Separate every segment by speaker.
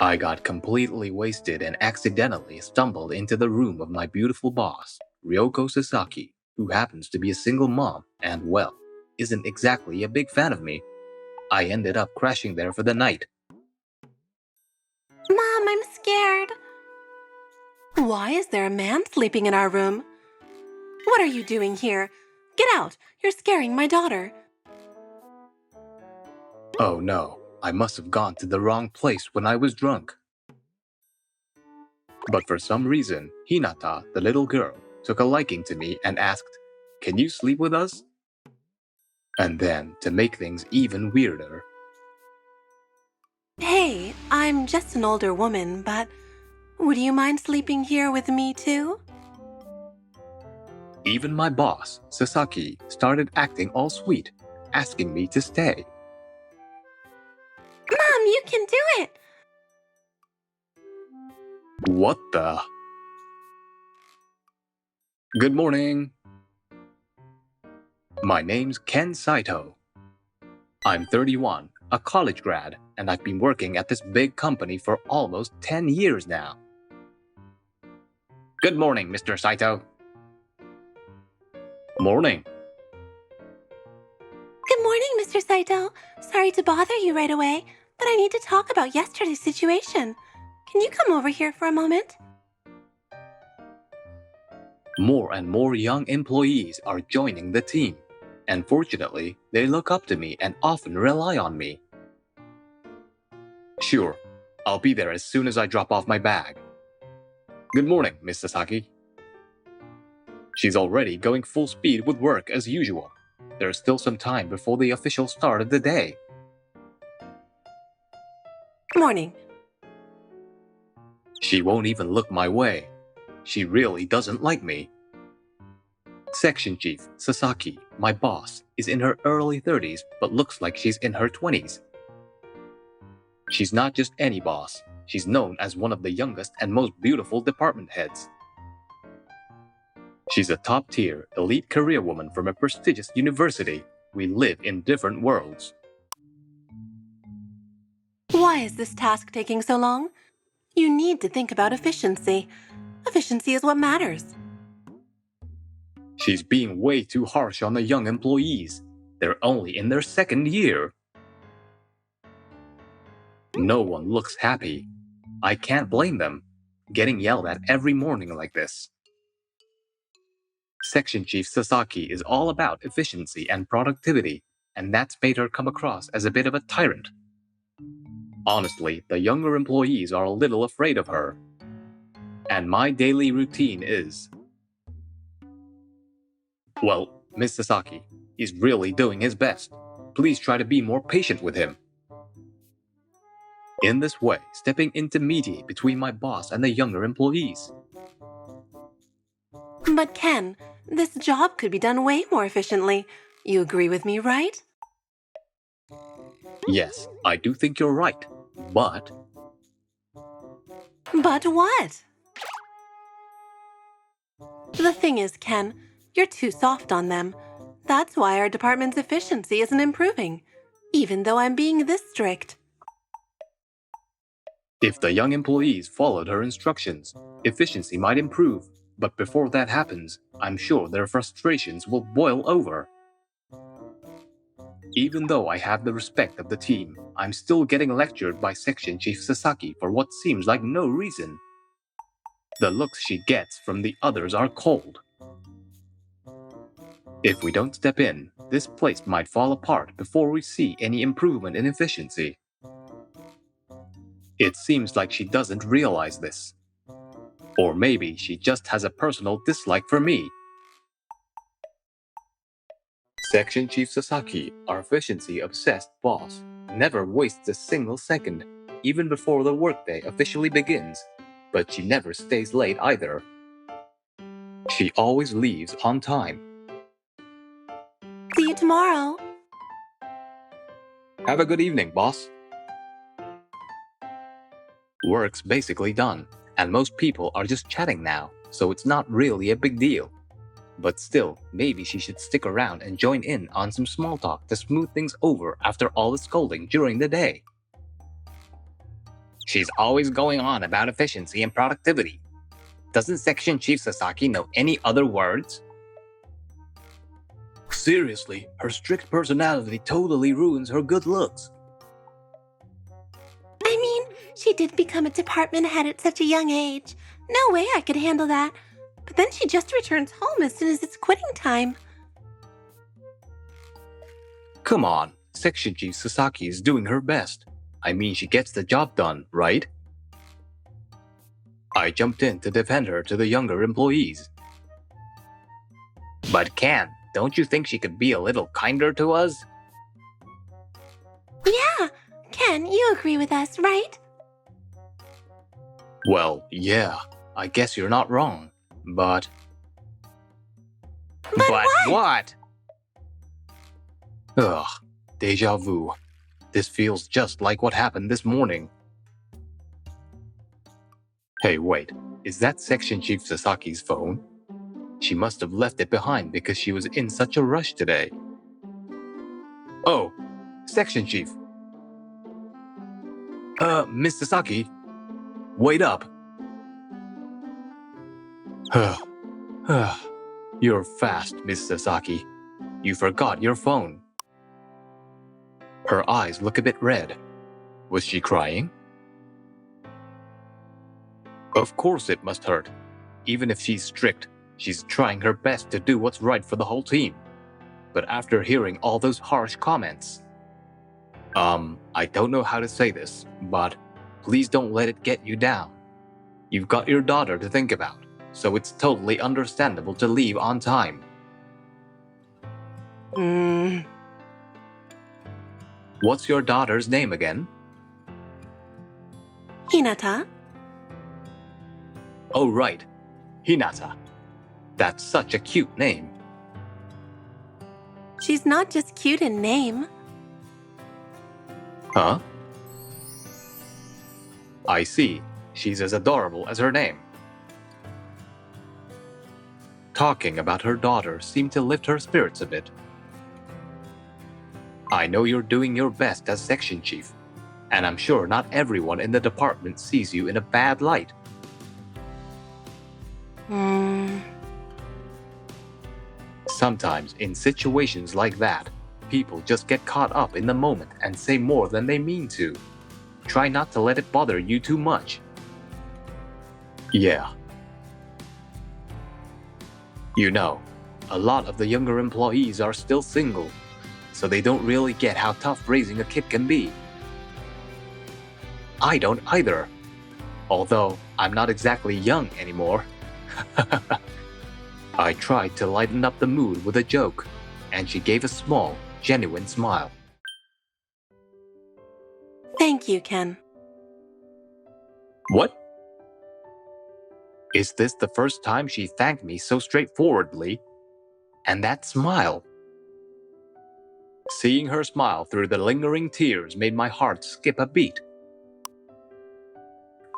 Speaker 1: I got completely wasted and accidentally stumbled into the room of my beautiful boss, Ryoko Sasaki, who happens to be a single mom and, well, isn't exactly a big fan of me. I ended up crashing there for the night.
Speaker 2: Mom, I'm scared. Why is there a man sleeping in our room? What are you doing here? Get out! You're scaring my daughter.
Speaker 1: Oh no, I must have gone to the wrong place when I was drunk. But for some reason, Hinata, the little girl, took a liking to me and asked, "Can you sleep with us?" And then, to make things even weirder,
Speaker 2: Hey, I'm just an older woman, but would you mind sleeping here with me too?
Speaker 1: even my boss, Sasaki, started acting all sweet, asking me to stay.
Speaker 2: Mom, you can do it!
Speaker 1: What the? Good morning. My name's Ken Saito. I'm 31, a college grad, and I've been working at this big company for almost 10 years now. Good morning, Mr. Saito. Morning.
Speaker 2: Good morning, Mr. Saito. Sorry to bother you right away, but I need to talk about yesterday's situation. Can you come over here for a moment?
Speaker 1: More and more young employees are joining the team, and fortunately, they look up to me and often rely on me. Sure, I'll be there as soon as I drop off my bag. Good morning, Miss Sasaki. She's already going full speed with work as usual. There's still some time before the official start of the day.
Speaker 2: Morning.
Speaker 1: She won't even look my way. She really doesn't like me. Section Chief Sasaki, my boss, is in her early 30s but looks like she's in her 20s. She's not just any boss. She's known as one of the youngest and most beautiful department heads. She's a top-tier, elite career woman from a prestigious university. We live in different worlds.
Speaker 2: Why is this task taking so long? You need to think about efficiency. Efficiency is what matters.
Speaker 1: She's being way too harsh on the young employees. They're only in their second year. No one looks happy. I can't blame them, getting yelled at every morning like this. Section Chief Sasaki is all about efficiency and productivity, and that's made her come across as a bit of a tyrant. Honestly, the younger employees are a little afraid of her. And my daily routine is... Well, Miss Sasaki, he's really doing his best. Please try to be more patient with him. In this way, stepping in to mediate between my boss and the younger employees.
Speaker 2: But Ken, this job could be done way more efficiently. You agree with me, right?
Speaker 1: Yes, I do think you're right, but...
Speaker 2: But what? The thing is, Ken, you're too soft on them. That's why our department's efficiency isn't improving, even though I'm being this strict.
Speaker 1: If the young employees followed her instructions, efficiency might improve, but before that happens, I'm sure their frustrations will boil over. Even though I have the respect of the team, I'm still getting lectured by Section Chief Sasaki for what seems like no reason. The looks she gets from the others are cold. If we don't step in, this place might fall apart before we see any improvement in efficiency. It seems like she doesn't realize this. Or maybe she just has a personal dislike for me. Section Chief Sasaki, our efficiency-obsessed boss, never wastes a single second, even before the workday officially begins. But she never stays late either. She always leaves on time.
Speaker 2: See you tomorrow.
Speaker 1: Have a good evening, boss. Work's basically done, and most people are just chatting now, so it's not really a big deal. But still, maybe she should stick around and join in on some small talk to smooth things over after all the scolding during the day. She's always going on about efficiency and productivity. Doesn't Section Chief Sasaki know any other words? Seriously, her strict personality totally ruins her good looks.
Speaker 2: I mean, she did become a department head at such a young age. No way I could handle that. But then she just returns home as soon as it's quitting time.
Speaker 1: Come on, Section Chief Sasaki is doing her best. I mean, she gets the job done, right? I jumped in to defend her to the younger employees. But Ken, don't you think she could be a little kinder to us?
Speaker 2: Yeah, Ken, you agree with us, right?
Speaker 1: Well, yeah, I guess you're not wrong, but...
Speaker 2: But
Speaker 1: what? Ugh, deja vu. This feels just like what happened this morning. Hey, wait, is that Section Chief Sasaki's phone? She must have left it behind because she was in such a rush today. Oh, Section Chief. Miss Sasaki, wait up. You're fast, Miss Sasaki. You forgot your phone. Her eyes look a bit red. Was she crying? Of course it must hurt. Even if she's strict, she's trying her best to do what's right for the whole team. But after hearing all those harsh comments... I don't know how to say this, but please don't let it get you down. You've got your daughter to think about, so it's totally understandable to leave on time. What's your daughter's name again?
Speaker 2: Hinata?
Speaker 1: Oh, right. Hinata. That's such a cute name.
Speaker 2: She's not just cute in name.
Speaker 1: Huh? I see. She's as adorable as her name. Talking about her daughter seemed to lift her spirits a bit. I know you're doing your best as section chief, and I'm sure not everyone in the department sees you in a bad light. Sometimes, in situations like that, people just get caught up in the moment and say more than they mean to. Try not to let it bother you too much. Yeah. You know, a lot of the younger employees are still single, so they don't really get how tough raising a kid can be. I don't either, although I'm not exactly young anymore. I tried to lighten up the mood with a joke, and she gave a small, genuine smile.
Speaker 2: Thank you, Ken.
Speaker 1: What? Is this the first time she thanked me so straightforwardly? And that smile. Seeing her smile through the lingering tears made my heart skip a beat.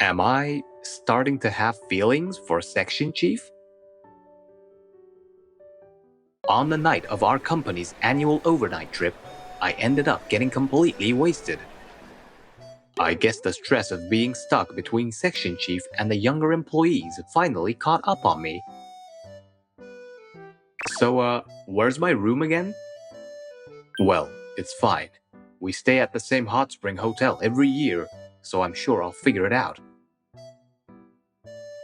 Speaker 1: Am I starting to have feelings for Section Chief? On the night of our company's annual overnight trip, I ended up getting completely wasted. I guess the stress of being stuck between Section Chief and the younger employees finally caught up on me. So, where's my room again? Well, it's fine. We stay at the same hot spring hotel every year, so I'm sure I'll figure it out.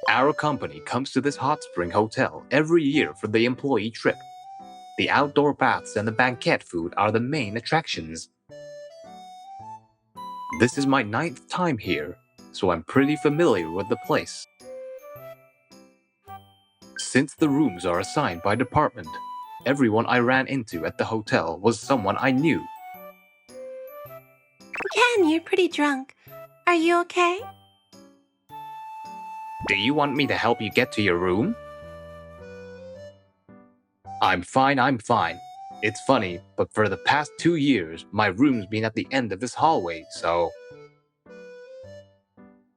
Speaker 1: Our company comes to this hot spring hotel every year for the employee trip. The outdoor baths and the banquet food are the main attractions. This is my 9th time here, so I'm pretty familiar with the place. Since the rooms are assigned by department, everyone I ran into at the hotel was someone I knew.
Speaker 2: Ken, you're pretty drunk. Are you okay?
Speaker 1: Do you want me to help you get to your room? I'm fine. It's funny, but for the past 2 years, my room's been at the end of this hallway, so...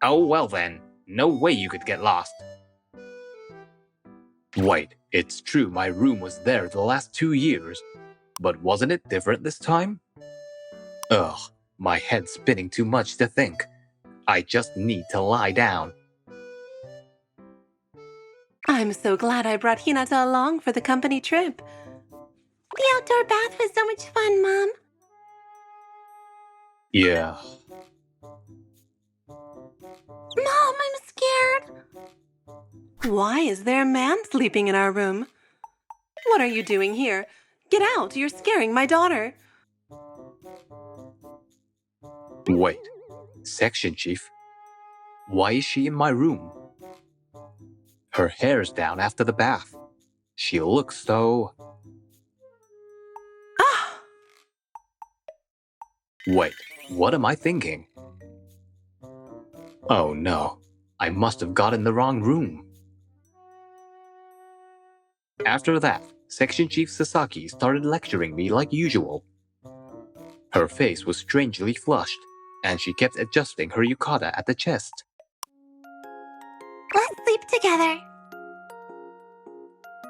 Speaker 1: Oh, well then, no way you could get lost. Wait, it's true my room was there the last 2 years, but wasn't it different this time? Ugh, my head's spinning too much to think. I just need to lie down.
Speaker 2: I'm so glad I brought Hinata along for the company trip. The outdoor bath was so much fun, Mom.
Speaker 1: Yeah.
Speaker 2: Mom, I'm scared. Why is there a man sleeping in our room? What are you doing here? Get out, you're scaring my daughter.
Speaker 1: Wait. Section Chief? Why is she in my room? Her hair's down after the bath. She looks so...
Speaker 2: Ah!
Speaker 1: Wait, what am I thinking? Oh no, I must have got in the wrong room. After that, Section Chief Sasaki started lecturing me like usual. Her face was strangely flushed, and she kept adjusting her yukata at the chest.
Speaker 2: Let's sleep together.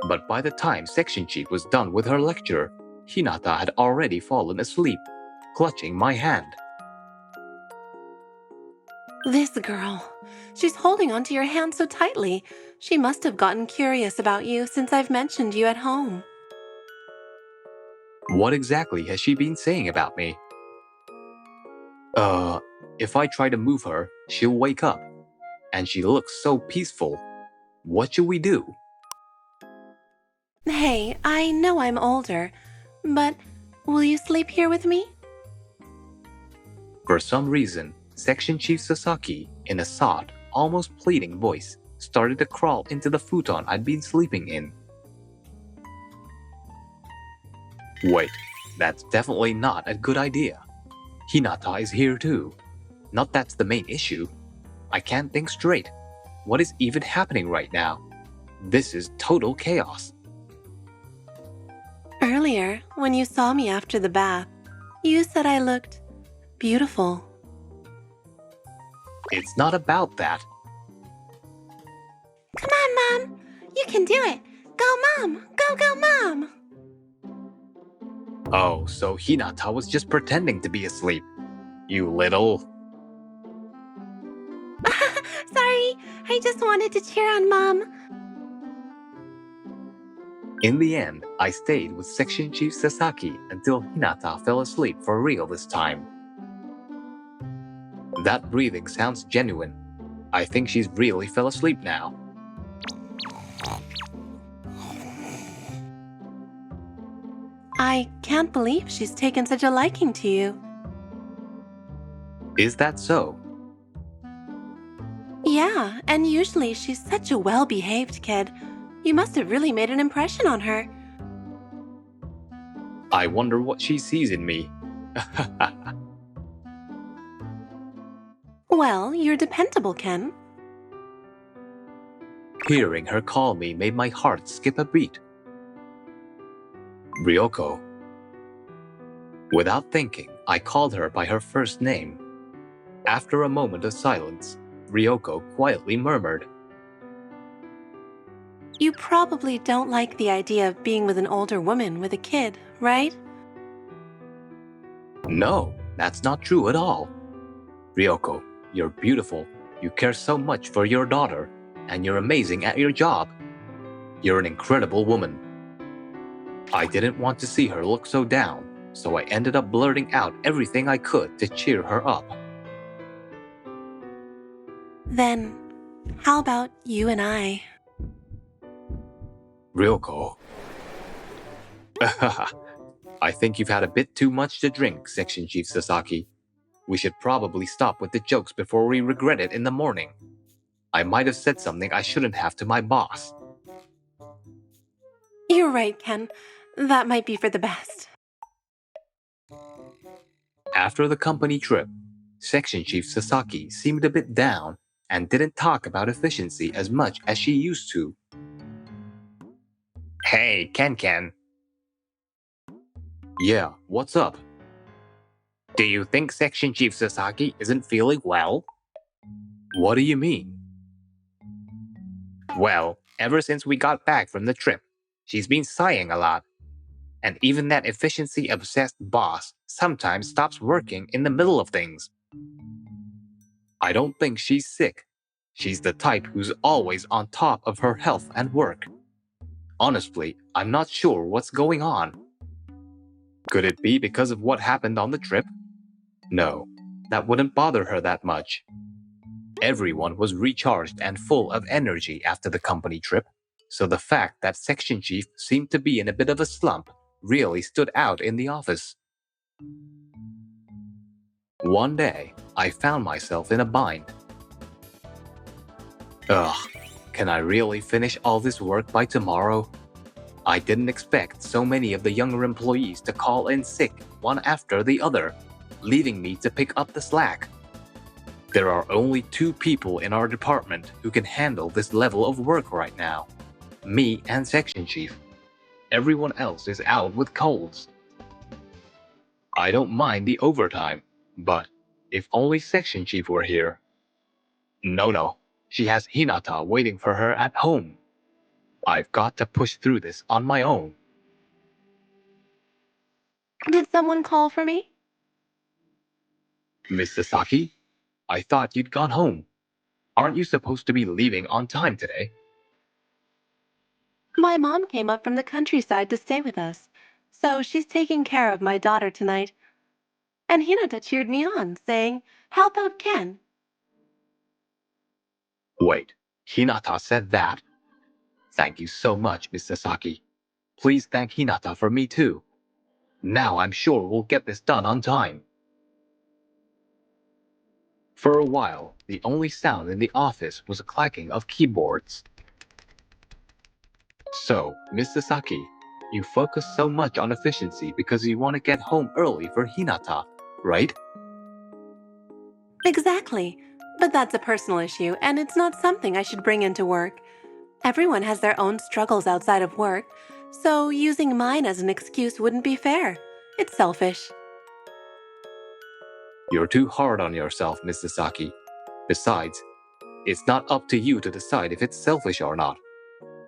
Speaker 1: But by the time Section Chief was done with her lecture, Hinata had already fallen asleep, clutching my hand.
Speaker 2: This girl. She's holding onto your hand so tightly. She must have gotten curious about you since I've mentioned you at home.
Speaker 1: What exactly has she been saying about me? If I try to move her, she'll wake up. And she looks so peaceful. What should we do?
Speaker 2: Hey, I know I'm older, but will you sleep here with me?
Speaker 1: For some reason, Section Chief Sasaki, in a soft, almost pleading voice, started to crawl into the futon I'd been sleeping in. Wait, that's definitely not a good idea. Hinata is here too. Not that's the main issue. I can't think straight. What is even happening right now? This is total chaos.
Speaker 2: Earlier, when you saw me after the bath, you said I looked beautiful.
Speaker 1: It's not about that.
Speaker 2: Come on, Mom. You can do it. Go, Mom. Go, go, Mom.
Speaker 1: Oh, so Hinata was just pretending to be asleep. You little...
Speaker 2: Sorry, I just wanted to cheer on Mom.
Speaker 1: In the end, I stayed with Section Chief Sasaki until Hinata fell asleep for real this time. That breathing sounds genuine. I think she's really fell asleep now.
Speaker 2: I can't believe she's taken such a liking to you.
Speaker 1: Is that so?
Speaker 2: Yeah, and usually she's such a well-behaved kid. You must have really made an impression on her.
Speaker 1: I wonder what she sees in me.
Speaker 2: Well, you're dependable, Ken.
Speaker 1: Hearing her call me made my heart skip a beat. Ryoko. Without thinking, I called her by her first name. After a moment of silence, Ryoko quietly murmured,
Speaker 2: You probably don't like the idea of being with an older woman with a kid, right?
Speaker 1: No, that's not true at all. Ryoko, you're beautiful. You care so much for your daughter, and you're amazing at your job. You're an incredible woman. I didn't want to see her look so down, so I ended up blurting out everything I could to cheer her up.
Speaker 2: Then, how about you and I?
Speaker 1: Ryoko. I think you've had a bit too much to drink, Section Chief Sasaki. We should probably stop with the jokes before we regret it in the morning. I might have said something I shouldn't have to my boss.
Speaker 2: You're right, Ken. That might be for the best.
Speaker 1: After the company trip, Section Chief Sasaki seemed a bit down and didn't talk about efficiency as much as she used to. Hey, Ken. Yeah, what's up? Do you think Section Chief Sasaki isn't feeling well? What do you mean? Well, ever since we got back from the trip, she's been sighing a lot. And even that efficiency-obsessed boss sometimes stops working in the middle of things. I don't think she's sick. She's the type who's always on top of her health and work. Honestly, I'm not sure what's going on. Could it be because of what happened on the trip? No, that wouldn't bother her that much. Everyone was recharged and full of energy after the company trip, so the fact that Section Chief seemed to be in a bit of a slump really stood out in the office. One day, I found myself in a bind. Ugh, can I really finish all this work by tomorrow? I didn't expect so many of the younger employees to call in sick one after the other, leaving me to pick up the slack. There are only 2 people in our department who can handle this level of work right now. Me and Section Chief. Everyone else is out with colds. I don't mind the overtime, but if only Section Chief were here. No, she has Hinata waiting for her at home. I've got to push through this on my own.
Speaker 2: Did someone call for me?
Speaker 1: Miss Sasaki, I thought you'd gone home. Aren't you supposed to be leaving on time today?
Speaker 2: My mom came up from the countryside to stay with us, so she's taking care of my daughter tonight. And Hinata cheered me on, saying, "Help out Ken."
Speaker 1: Wait, Hinata said that? Thank you so much, Miss Sasaki. Please thank Hinata for me too. Now I'm sure we'll get this done on time. For a while, the only sound in the office was a clacking of keyboards. So, Miss Sasaki, you focus so much on efficiency because you want to get home early for Hinata, right?
Speaker 2: Exactly. But that's a personal issue, and it's not something I should bring into work. Everyone has their own struggles outside of work, so using mine as an excuse wouldn't be fair. It's selfish.
Speaker 1: You're too hard on yourself, Miss Sasaki. Besides, it's not up to you to decide if it's selfish or not.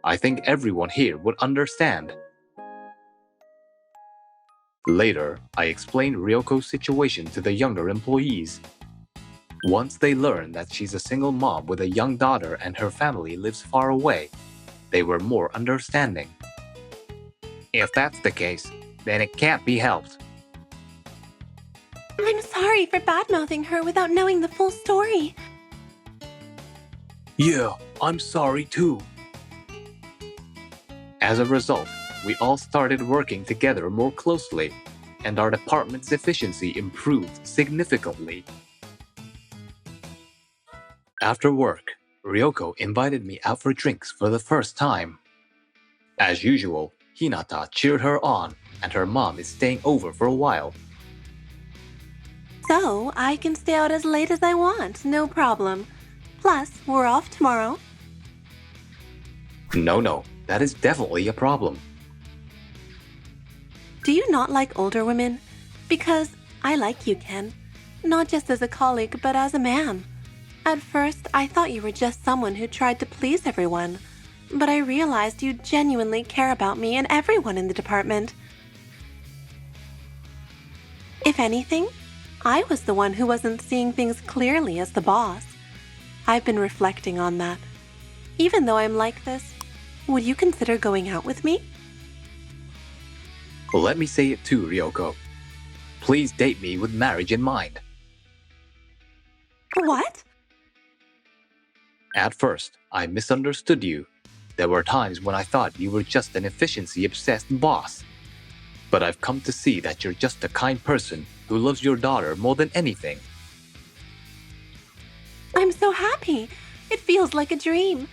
Speaker 1: I think everyone here would understand. Later, I explained Ryoko's situation to the younger employees. Once they learned that she's a single mom with a young daughter and her family lives far away, they were more understanding. If that's the case, then it can't be helped.
Speaker 2: I'm sorry for badmouthing her without knowing the full story.
Speaker 1: Yeah, I'm sorry too. As a result, we all started working together more closely, and our department's efficiency improved significantly. After work, Ryoko invited me out for drinks for the first time. As usual, Hinata cheered her on, and her mom is staying over for a while.
Speaker 2: So I can stay out as late as I want, no problem. Plus, we're off tomorrow.
Speaker 1: No, that is definitely a problem.
Speaker 2: Do you not like older women? Because I like you, Ken. Not just as a colleague, but as a man. At first, I thought you were just someone who tried to please everyone. But I realized you genuinely care about me and everyone in the department. If anything, I was the one who wasn't seeing things clearly as the boss. I've been reflecting on that. Even though I'm like this, would you consider going out with me?
Speaker 1: Let me say it too, Ryoko. Please date me with marriage in mind.
Speaker 2: What?
Speaker 1: At first, I misunderstood you. There were times when I thought you were just an efficiency-obsessed boss. But I've come to see that you're just a kind person who loves your daughter more than anything.
Speaker 2: I'm so happy. It feels like a dream.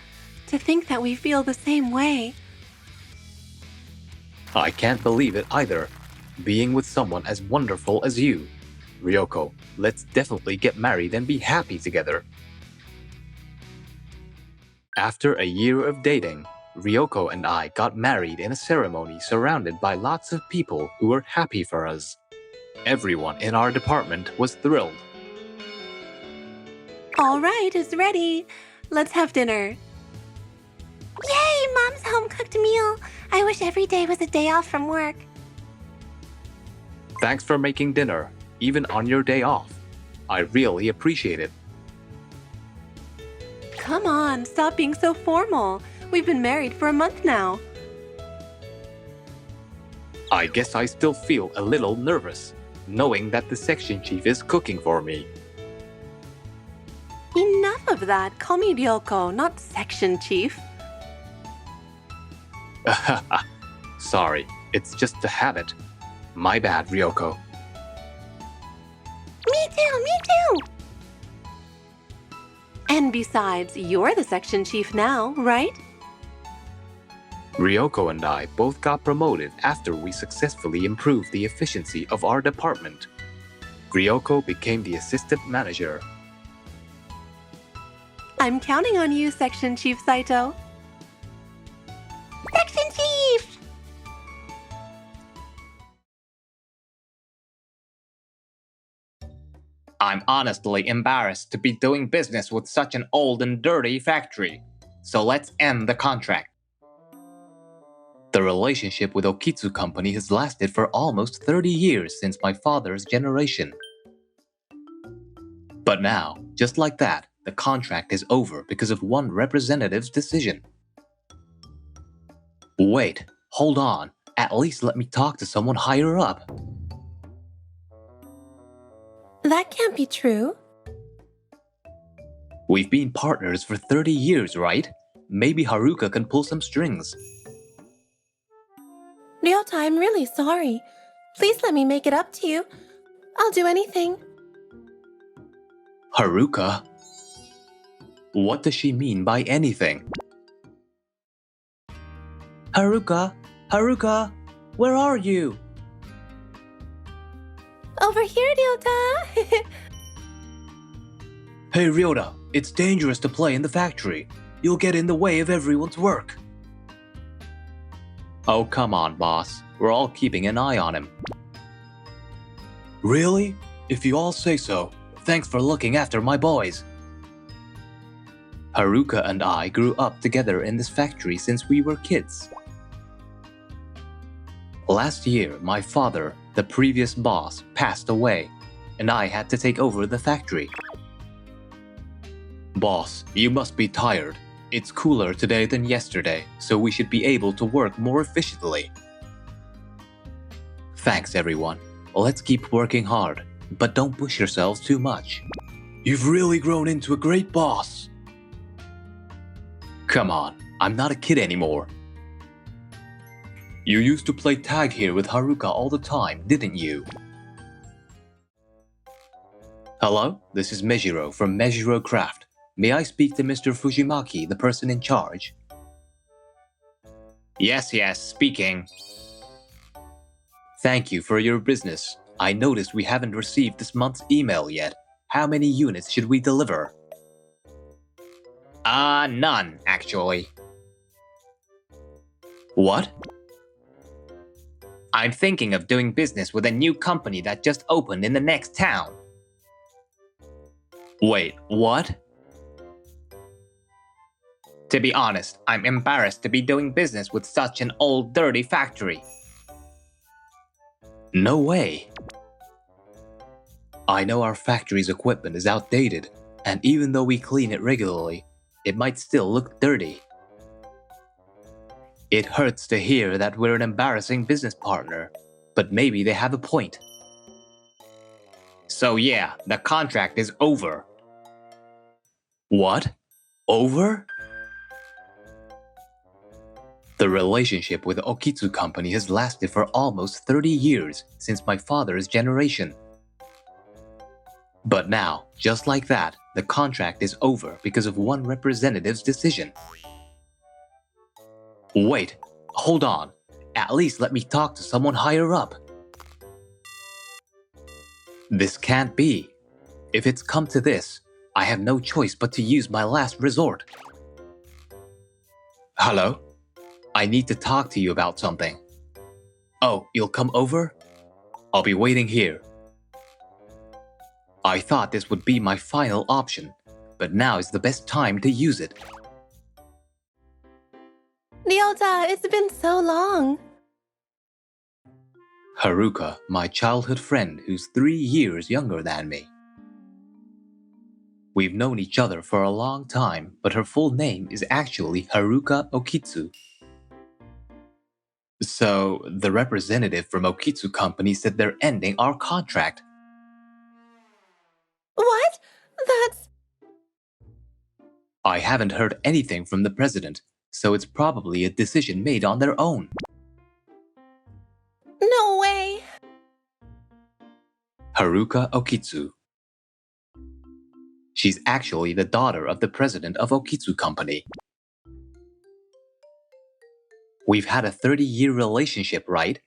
Speaker 2: To think that we feel the same way.
Speaker 1: I can't believe it either. Being with someone as wonderful as you. Ryoko, let's definitely get married and be happy together. After a year of dating, Ryoko and I got married in a ceremony surrounded by lots of people who were happy for us. Everyone in our department was thrilled.
Speaker 2: All right, it's ready. Let's have dinner. Yay, Mom's home-cooked meal. I wish every day was a day off from work.
Speaker 1: Thanks for making dinner, even on your day off. I really appreciate it.
Speaker 2: come on, stop being so formal. We've been married for a month now.
Speaker 1: I guess I still feel a little nervous, knowing that the section chief is cooking for me.
Speaker 2: Enough of that. Call me Ryoko, not section chief.
Speaker 1: Sorry, it's just a habit. My bad, Ryoko.
Speaker 2: Me too. And besides, you're the section chief now, right?
Speaker 1: Ryoko and I both got promoted after we successfully improved the efficiency of our department. Ryoko became the assistant manager.
Speaker 2: I'm counting on you, Section Chief Saito. Section Chief!
Speaker 1: I'm honestly embarrassed to be doing business with such an old and dirty factory. So let's end the contract. The relationship with Okitsu Company has lasted for almost 30 years since my father's generation. But now, just like that, the contract is over because of one representative's decision. Wait, hold on. At least let me talk to someone higher up.
Speaker 2: That can't be true.
Speaker 1: We've been partners for 30 years, right? Maybe Haruka can pull some strings.
Speaker 2: Ryota, I'm really sorry. Please let me make it up to you. I'll do anything.
Speaker 1: Haruka? What does she mean by anything? Haruka? Haruka? Where are you?
Speaker 2: Over here, Ryota.
Speaker 1: Hey Ryota, it's dangerous to play in the factory. You'll get in the way of everyone's work. Oh, come on, boss. We're all keeping an eye on him. Really? If you all say so. Thanks for looking after my boys. Haruka and I grew up together in this factory since we were kids. Last year, my father, the previous boss, passed away, and I had to take over the factory. Boss, you must be tired. It's cooler today than yesterday, so we should be able to work more efficiently. Thanks, everyone. Let's keep working hard, but don't push yourselves too much. You've really grown into a great boss. Come on, I'm not a kid anymore. You used to play tag here with Haruka all the time, didn't you? Hello, this is Mejiro from Mejiro Craft. May I speak to Mr. Fujimaki, the person in charge? Yes, speaking. Thank you for your business. I noticed we haven't received this month's email yet. How many units should we deliver? None, actually. What? I'm thinking of doing business with a new company that just opened in the next town. Wait, what? To be honest, I'm embarrassed to be doing business with such an old, dirty factory. No way. I know our factory's equipment is outdated, and even though we clean it regularly, it might still look dirty. It hurts to hear that we're an embarrassing business partner, but maybe they have a point. So yeah, the contract is over. What? Over? The relationship with the Okitsu Company has lasted for almost 30 years since my father's generation. But now, just like that, the contract is over because of one representative's decision. Wait, hold on. At least let me talk to someone higher up. This can't be. If it's come to this, I have no choice but to use my last resort. Hello? I need to talk to you about something. Oh, you'll come over? I'll be waiting here. I thought this would be my final option, but now is the best time to use it.
Speaker 2: Ryota, it's been so long.
Speaker 1: Haruka, my childhood friend who's 3 years younger than me. We've known each other for a long time, but her full name is actually Haruka Okitsu. So, the representative from Okitsu Company said they're ending our contract.
Speaker 2: What? That's...
Speaker 1: I haven't heard anything from the president, so it's probably a decision made on their own.
Speaker 2: No way!
Speaker 1: Haruka Okitsu. She's actually the daughter of the president of Okitsu Company. We've had a 30-year relationship, right?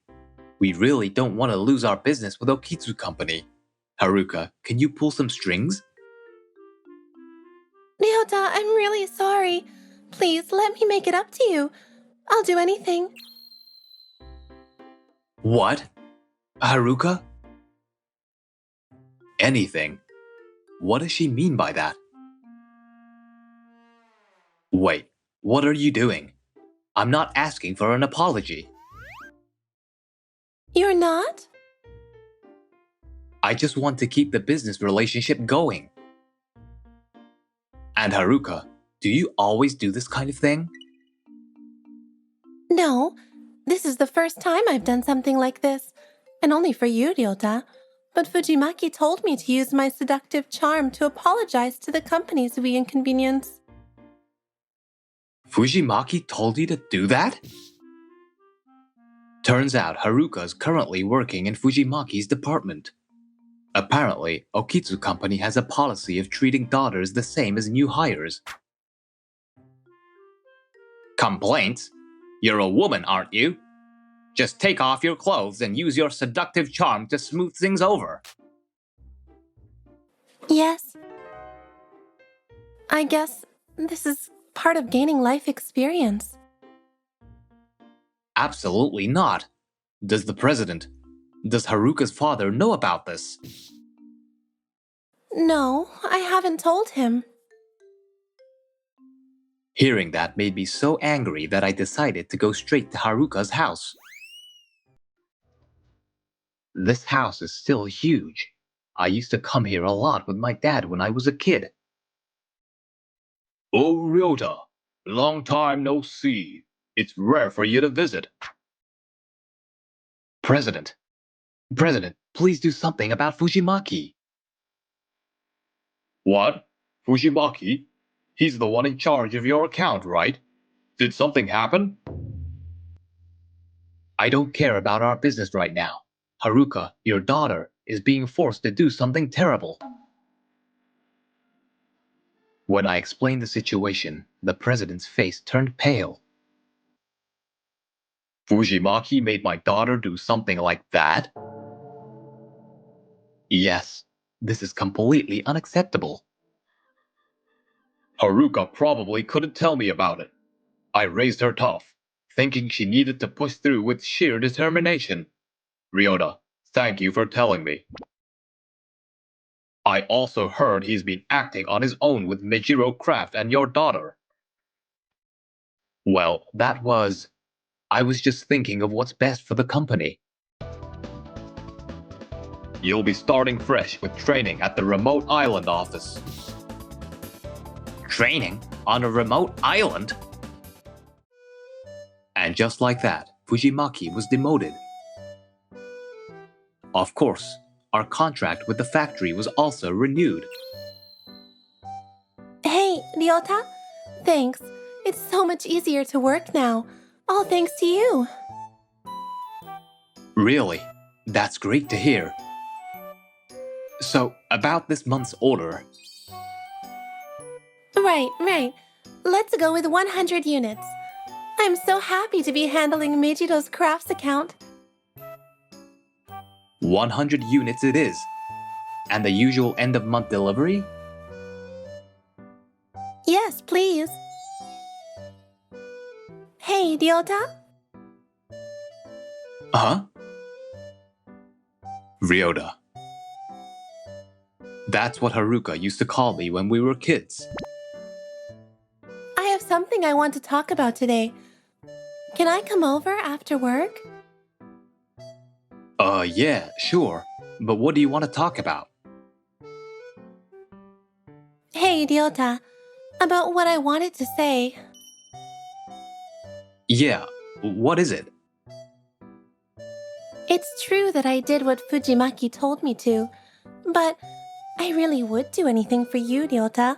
Speaker 1: We really don't want to lose our business with Okitsu Company. Haruka, can you pull some strings?
Speaker 2: Ryota, I'm really sorry. Please, let me make it up to you. I'll do anything.
Speaker 1: What? Haruka? Anything? What does she mean by that? Wait, what are you doing? I'm not asking for an apology.
Speaker 2: You're not?
Speaker 1: I just want to keep the business relationship going. And Haruka, do you always do this kind of thing?
Speaker 2: No. This is the first time I've done something like this. And only for you, Ryota. But Fujimaki told me to use my seductive charm to apologize to the companies we inconvenience.
Speaker 1: Fujimaki told you to do that? Turns out Haruka's currently working in Fujimaki's department. Apparently, Okitsu Company has a policy of treating daughters the same as new hires. Complaints? You're a woman, aren't you? Just take off your clothes and use your seductive charm to smooth things over.
Speaker 2: Yes. I guess this is part of gaining life experience.
Speaker 1: Absolutely not. Does Haruka's father know about this?
Speaker 2: No, I haven't told him.
Speaker 1: Hearing that made me so angry that I decided to go straight to Haruka's house. This house is still huge. I used to come here a lot with my dad when I was a kid. Oh, Ryota, long time no see. It's rare for you to visit. President, please do something about Fujimaki. What? Fujimaki? He's the one in charge of your account, right? Did something happen? I don't care about our business right now. Haruka, your daughter, is being forced to do something terrible. When I explained the situation, the president's face turned pale. Fujimaki made my daughter do something like that? Yes, this is completely unacceptable. Haruka probably couldn't tell me about it. I raised her tough, thinking she needed to push through with sheer determination. Ryota, thank you for telling me. I also heard he's been acting on his own with Mijiro Craft and your daughter. Well, I was just thinking of what's best for the company. You'll be starting fresh with training at the remote island office. Training? On a remote island? And just like that, Fujimaki was demoted. Of course, our contract with the factory was also renewed.
Speaker 2: Hey, Ryota. Thanks. It's so much easier to work now. All thanks to you.
Speaker 1: Really? That's great to hear. So, about this month's order.
Speaker 2: Right. Let's go with 100 units. I'm so happy to be handling Meijiro's crafts account.
Speaker 1: 100 units it is. And the usual end-of-month delivery?
Speaker 2: Yes, please. Hey, Ryota?
Speaker 1: Huh? Ryota. That's what Haruka used to call me when we were kids.
Speaker 2: I have something I want to talk about today. Can I come over after work?
Speaker 1: Yeah, sure. But what do you want to talk about?
Speaker 2: Hey, Ryota. About what I wanted to say.
Speaker 1: Yeah, what is it?
Speaker 2: It's true that I did what Fujimaki told me to, but I really would do anything for you, Ryota.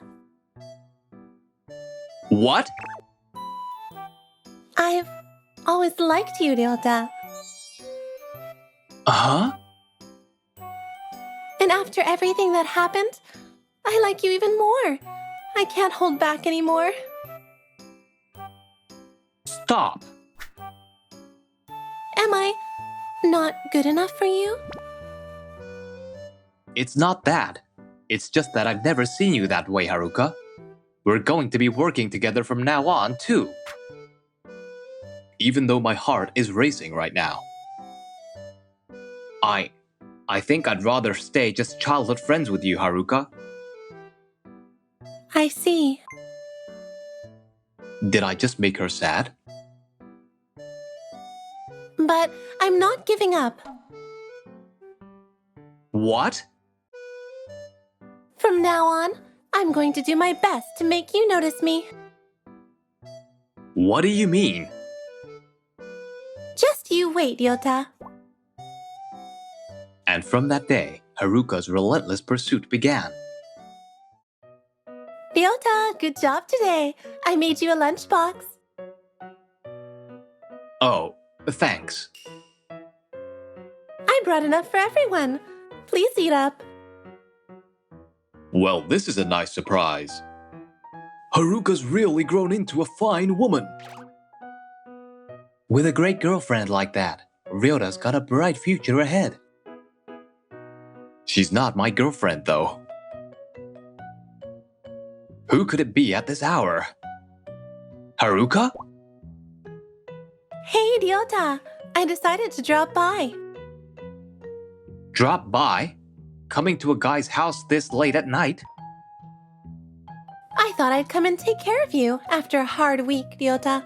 Speaker 1: What?
Speaker 2: I've always liked you, Ryota.
Speaker 1: Huh?
Speaker 2: And after everything that happened, I like you even more. I can't hold back anymore.
Speaker 1: Stop!
Speaker 2: Am I not good enough for you?
Speaker 1: It's not that. It's just that I've never seen you that way, Haruka. We're going to be working together from now on, too. Even though my heart is racing right now. I think I'd rather stay just childhood friends with you, Haruka.
Speaker 2: I see.
Speaker 1: Did I just make her sad?
Speaker 2: But I'm not giving up.
Speaker 1: What?
Speaker 2: From now on, I'm going to do my best to make you notice me.
Speaker 1: What do you mean?
Speaker 2: Just you wait, Ryota.
Speaker 1: And from that day, Haruka's relentless pursuit began.
Speaker 2: Ryota, good job today. I made you a lunchbox.
Speaker 1: Oh, thanks.
Speaker 2: I brought enough for everyone. Please eat up.
Speaker 1: Well, this is a nice surprise. Haruka's really grown into a fine woman. With a great girlfriend like that, Ryota's got a bright future ahead. She's not my girlfriend, though. Who could it be at this hour? Haruka?
Speaker 2: Hey, Ryota. I decided to drop by.
Speaker 1: Drop by? Coming to a guy's house this late at night?
Speaker 2: I thought I'd come and take care of you after a hard week, Ryota.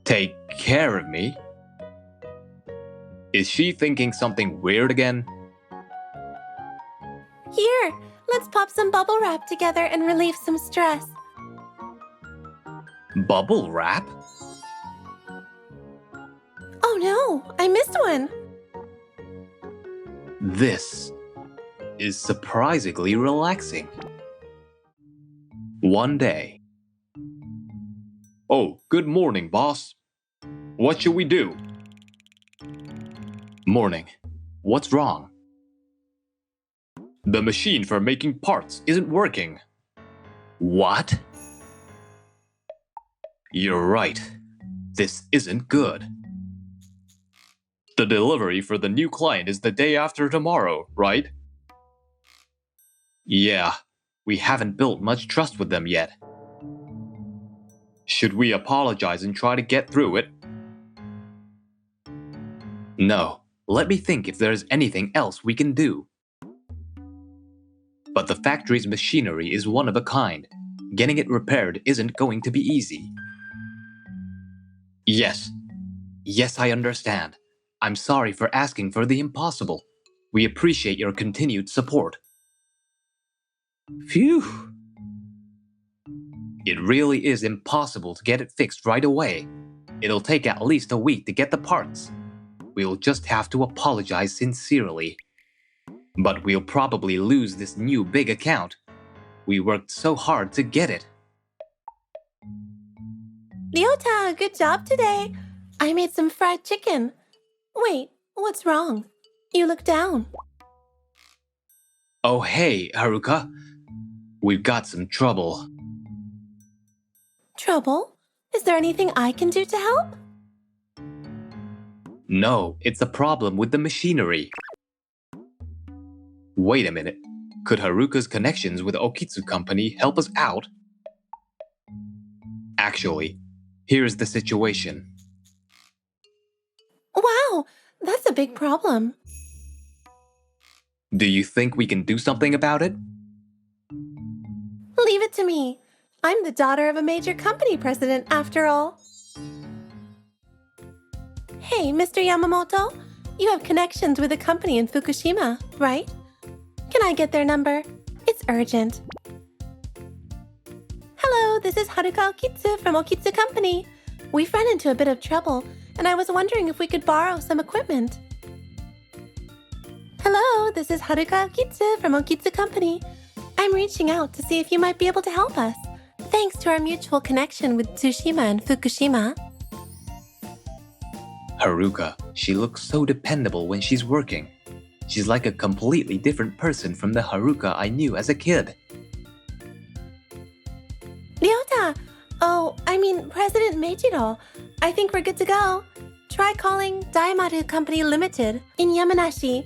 Speaker 1: Take care of me? Is she thinking something weird again?
Speaker 2: Here, let's pop some bubble wrap together and relieve some stress.
Speaker 1: Bubble wrap?
Speaker 2: Oh no, I missed one.
Speaker 1: This is surprisingly relaxing. One day. Oh, good morning, boss. What should we do? Morning. What's wrong? The machine for making parts isn't working. What? You're right. This isn't good. The delivery for the new client is the day after tomorrow, right? Yeah, we haven't built much trust with them yet. Should we apologize and try to get through it? No, let me think if there's anything else we can do. But the factory's machinery is one of a kind. Getting it repaired isn't going to be easy. Yes, I understand. I'm sorry for asking for the impossible. We appreciate your continued support. Phew. It really is impossible to get it fixed right away. It'll take at least a week to get the parts. We'll just have to apologize sincerely. But we'll probably lose this new big account. We worked so hard to get it.
Speaker 2: Ryota, good job today. I made some fried chicken. Wait, what's wrong? You look down.
Speaker 1: Oh hey, Haruka. We've got some trouble.
Speaker 2: Trouble? Is there anything I can do to help?
Speaker 1: No, it's a problem with the machinery. Wait a minute. Could Haruka's connections with the Okitsu company help us out? Actually, here's the situation.
Speaker 2: Wow, that's a big problem.
Speaker 1: Do you think we can do something about it?
Speaker 2: Leave it to me. I'm the daughter of a major company president, after all. Hey, Mr. Yamamoto, you have connections with a company in Fukushima, right? Can I get their number? It's urgent. Hello, this is Haruka Okitsu from Okitsu Company. We've run into a bit of trouble, and I was wondering if we could borrow some equipment. Hello, this is Haruka Okitsu from Okitsu Company. I'm reaching out to see if you might be able to help us, thanks to our mutual connection with Tsushima and Fukushima.
Speaker 1: Haruka, she looks so dependable when she's working. She's like a completely different person from the Haruka I knew as a kid.
Speaker 2: Ryota! President Meijiro. I think we're good to go. Try calling Daimaru Company Limited in Yamanashi.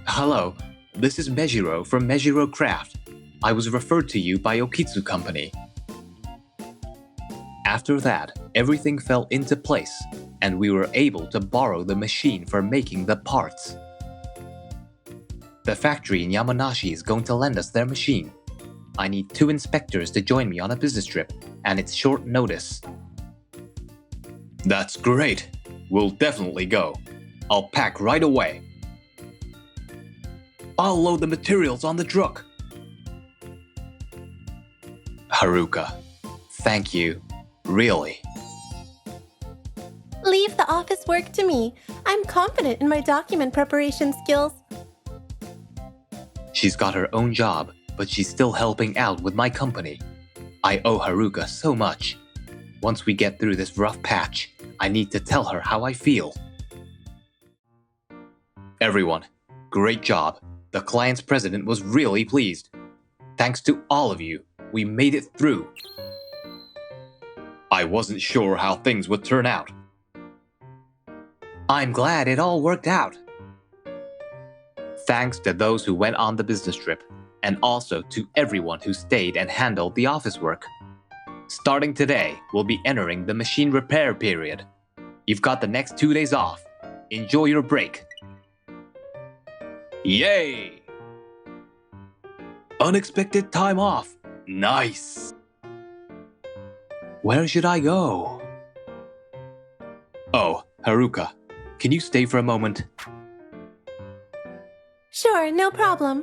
Speaker 1: Hello, this is Meijiro from Meijiro Craft. I was referred to you by Okitsu Company. After that, everything fell into place, and we were able to borrow the machine for making the parts. The factory in Yamanashi is going to lend us their machine. I need 2 inspectors to join me on a business trip, and it's short notice. That's great. We'll definitely go. I'll pack right away. I'll load the materials on the truck. Haruka, thank you. Really.
Speaker 2: Leave the office work to me. I'm confident in my document preparation skills.
Speaker 1: She's got her own job, but she's still helping out with my company. I owe Haruka so much. Once we get through this rough patch, I need to tell her how I feel. Everyone, great job. The client's president was really pleased. Thanks to all of you, we made it through. I wasn't sure how things would turn out. I'm glad it all worked out. Thanks to those who went on the business trip, and also to everyone who stayed and handled the office work. Starting today, we'll be entering the machine repair period. You've got the next 2 days off. Enjoy your break. Yay! Unexpected time off. Nice. Where should I go? Oh, Haruka, can you stay for a moment?
Speaker 2: Sure, no problem.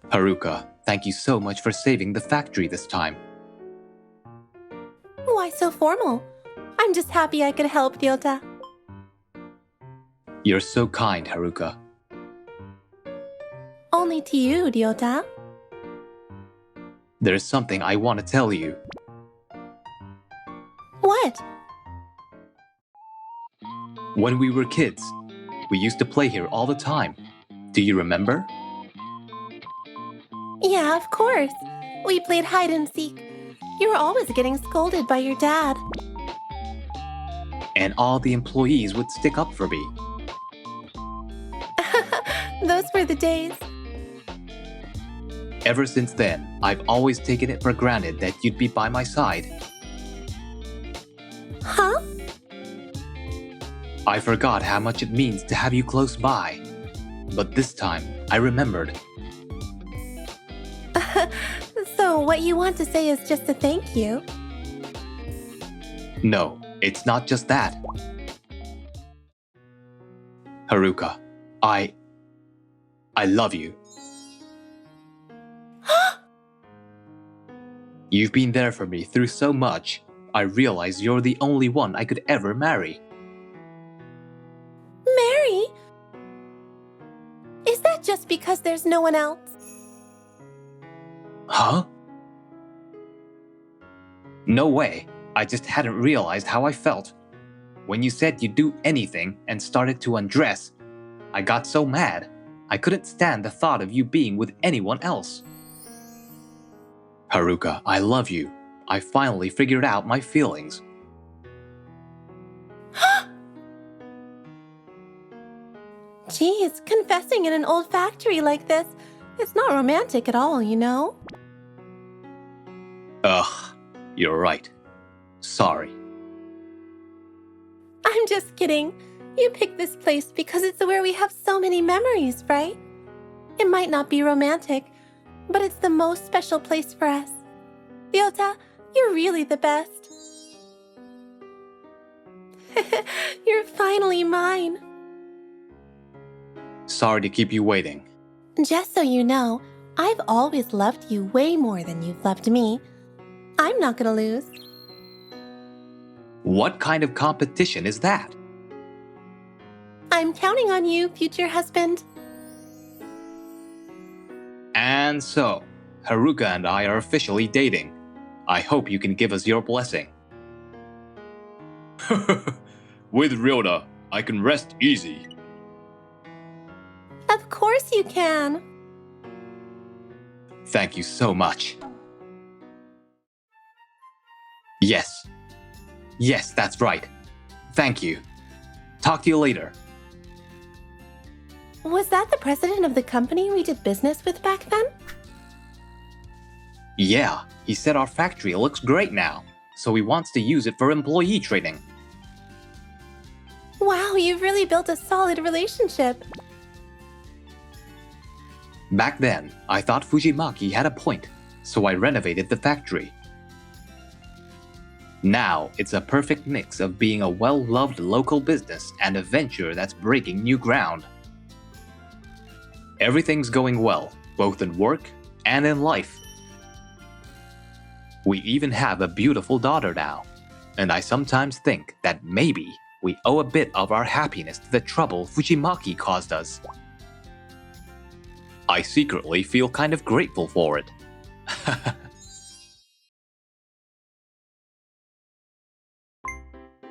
Speaker 1: Haruka, thank you so much for saving the factory this time.
Speaker 2: Why so formal? I'm just happy I could help, Ryota.
Speaker 1: You're so kind, Haruka.
Speaker 2: Only to you, Ryota.
Speaker 1: There's something I want to tell you.
Speaker 2: What?
Speaker 1: When we were kids, we used to play here all the time. Do you remember?
Speaker 2: Yeah, of course. We played hide and seek. You were always getting scolded by your dad.
Speaker 1: And all the employees would stick up for me.
Speaker 2: Those were the days.
Speaker 1: Ever since then, I've always taken it for granted that you'd be by my side.
Speaker 2: Huh?
Speaker 1: I forgot how much it means to have you close by. But this time, I remembered.
Speaker 2: So what you want to say is just a thank you?
Speaker 1: No, it's not just that. Haruka, I love you. You've been there for me through so much. I realize you're the only one I could ever marry.
Speaker 2: Marry? Is that just because there's no one else?
Speaker 1: Huh? No way. I just hadn't realized how I felt. When you said you'd do anything and started to undress, I got so mad. I couldn't stand the thought of you being with anyone else. Haruka, I love you. I finally figured out my feelings.
Speaker 2: Geez, confessing in an old factory like this, it's not romantic at all, you know?
Speaker 1: Ugh, you're right. Sorry.
Speaker 2: I'm just kidding. You picked this place because it's where we have so many memories, right? It might not be romantic, but it's the most special place for us. Ryota, you're really the best. You're finally mine.
Speaker 1: Sorry to keep you waiting.
Speaker 2: Just so you know, I've always loved you way more than you've loved me. I'm not gonna lose.
Speaker 1: What kind of competition is that?
Speaker 2: I'm counting on you, future husband.
Speaker 1: And so, Haruka and I are officially dating. I hope you can give us your blessing. With Runa, I can rest easy.
Speaker 2: Of course you can.
Speaker 1: Thank you so much. Yes. Yes, that's right. Thank you. Talk to you later.
Speaker 2: Was that the president of the company we did business with back then?
Speaker 1: Yeah, he said our factory looks great now, so he wants to use it for employee training.
Speaker 2: Wow, you've really built a solid relationship.
Speaker 1: Back then, I thought Fujimaki had a point, so I renovated the factory. Now, it's a perfect mix of being a well-loved local business and a venture that's breaking new ground. Everything's going well, both in work and in life. We even have a beautiful daughter now, and I sometimes think that maybe we owe a bit of our happiness to the trouble Fujimaki caused us. I secretly feel kind of grateful for it.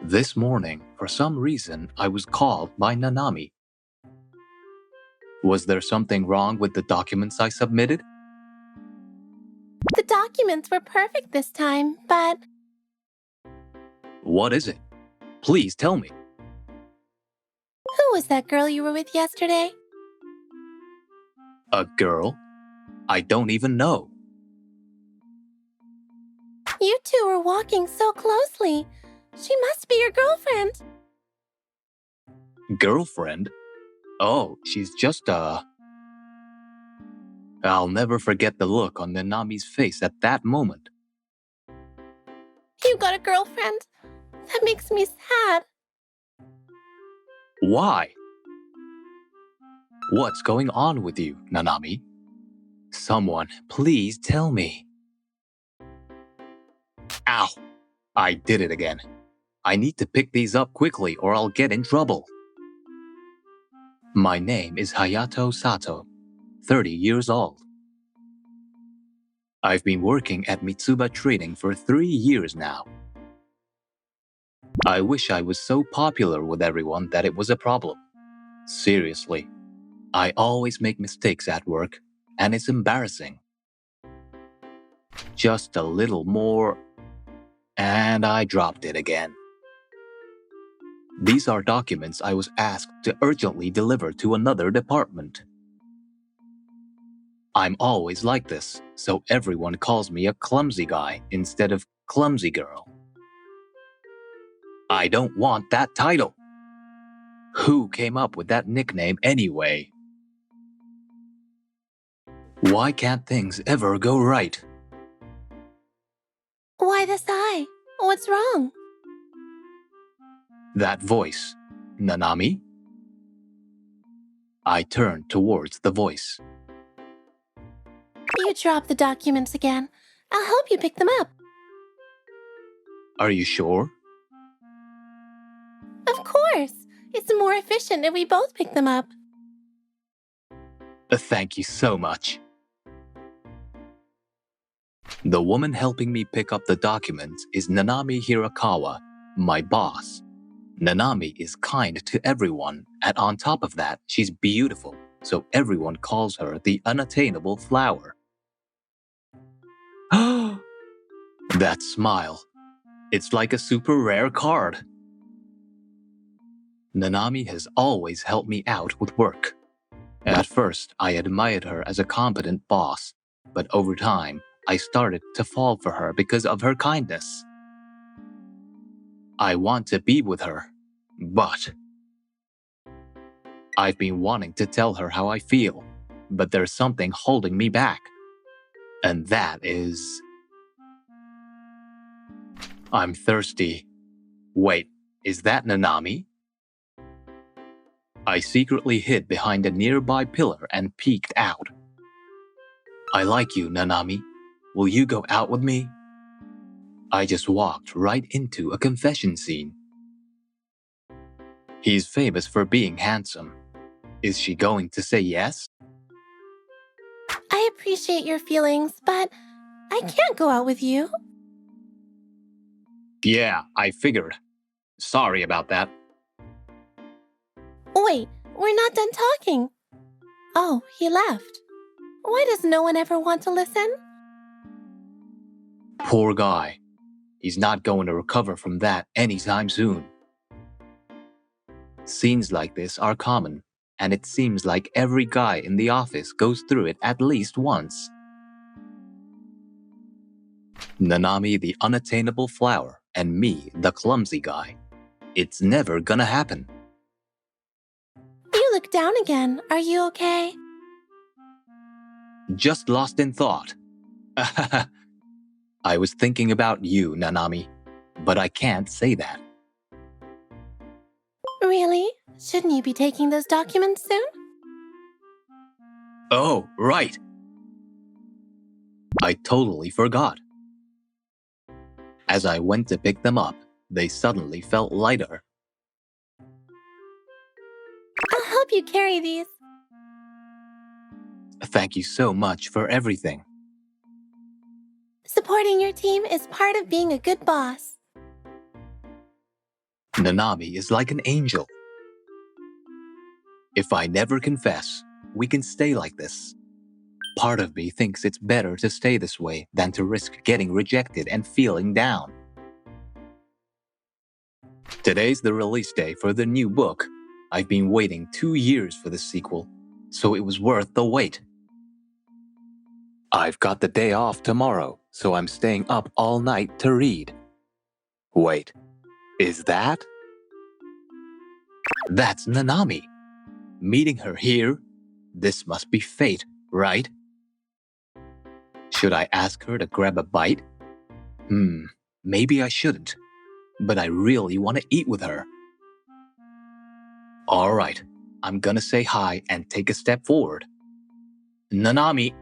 Speaker 1: This morning, for some reason, I was called by Nanami. Was there something wrong with the documents I submitted?
Speaker 2: The documents were perfect this time, but
Speaker 1: What is it? Please tell me.
Speaker 2: who was that girl you were with yesterday?
Speaker 1: A girl? I don't even know.
Speaker 2: You two were walking so closely. She must be your girlfriend.
Speaker 1: Girlfriend? Oh, she's just I'll never forget the look on Nanami's face at that moment.
Speaker 2: You got a girlfriend? That makes me sad.
Speaker 1: Why? What's going on with you, Nanami? Someone, please tell me. Ow! I did it again. I need to pick these up quickly or I'll get in trouble. My name is Hayato Sato, 30 years old. I've been working at Mitsuba Trading for 3 years now. I wish I was so popular with everyone that it was a problem. Seriously, I always make mistakes at work, and it's embarrassing. Just a little more, and I dropped it again. These are documents I was asked to urgently deliver to another department. I'm always like this, so everyone calls me a clumsy guy instead of clumsy girl. I don't want that title. Who came up with that nickname anyway? Why can't things ever go right?
Speaker 2: Why the sigh? What's wrong?
Speaker 1: That voice, Nanami? I turned towards the voice.
Speaker 2: You dropped the documents again. I'll help you pick them up.
Speaker 1: Are you sure?
Speaker 2: Of course. It's more efficient if we both pick them up.
Speaker 1: Thank you so much. The woman helping me pick up the documents is Nanami Hirakawa, my boss. Nanami is kind to everyone, and on top of that, she's beautiful, so everyone calls her the unattainable flower. That smile. It's like a super rare card. Nanami has always helped me out with work. At first, I admired her as a competent boss, but over time, I started to fall for her because of her kindness. I want to be with her, but I've been wanting to tell her how I feel, but there's something holding me back. And that is... I'm thirsty. Wait, is that Nanami? I secretly hid behind a nearby pillar and peeked out. I like you, Nanami. Will you go out with me? I just walked right into a confession scene. He's famous for being handsome. Is she going to say yes?
Speaker 2: I appreciate your feelings, but I can't go out with you.
Speaker 1: Yeah, I figured. Sorry about that.
Speaker 2: Wait, we're not done talking. Oh, he left. Why does no one ever want to listen?
Speaker 1: Poor guy. He's not going to recover from that anytime soon. Scenes like this are common, and it seems like every guy in the office goes through it at least once. Nanami the unattainable flower, and me the clumsy guy. It's never gonna happen.
Speaker 2: You look down again. Are you okay?
Speaker 1: Just lost in thought. I was thinking about you, Nanami, but I can't say that.
Speaker 2: Really? Shouldn't you be taking those documents soon?
Speaker 1: Oh, right. I totally forgot. As I went to pick them up, they suddenly felt lighter.
Speaker 2: I'll help you carry these.
Speaker 1: Thank you so much for everything.
Speaker 2: Supporting your team is part of being a good boss.
Speaker 1: Nanami is like an angel. If I never confess, we can stay like this. Part of me thinks it's better to stay this way than to risk getting rejected and feeling down. Today's the release day for the new book. I've been waiting 2 years for the sequel, so it was worth the wait. I've got the day off tomorrow, so I'm staying up all night to read. Wait, is that? That's Nanami. Meeting her here? This must be fate, right? Should I ask her to grab a bite? Maybe I shouldn't, but I really want to eat with her. All right, I'm gonna say hi and take a step forward. Nanami!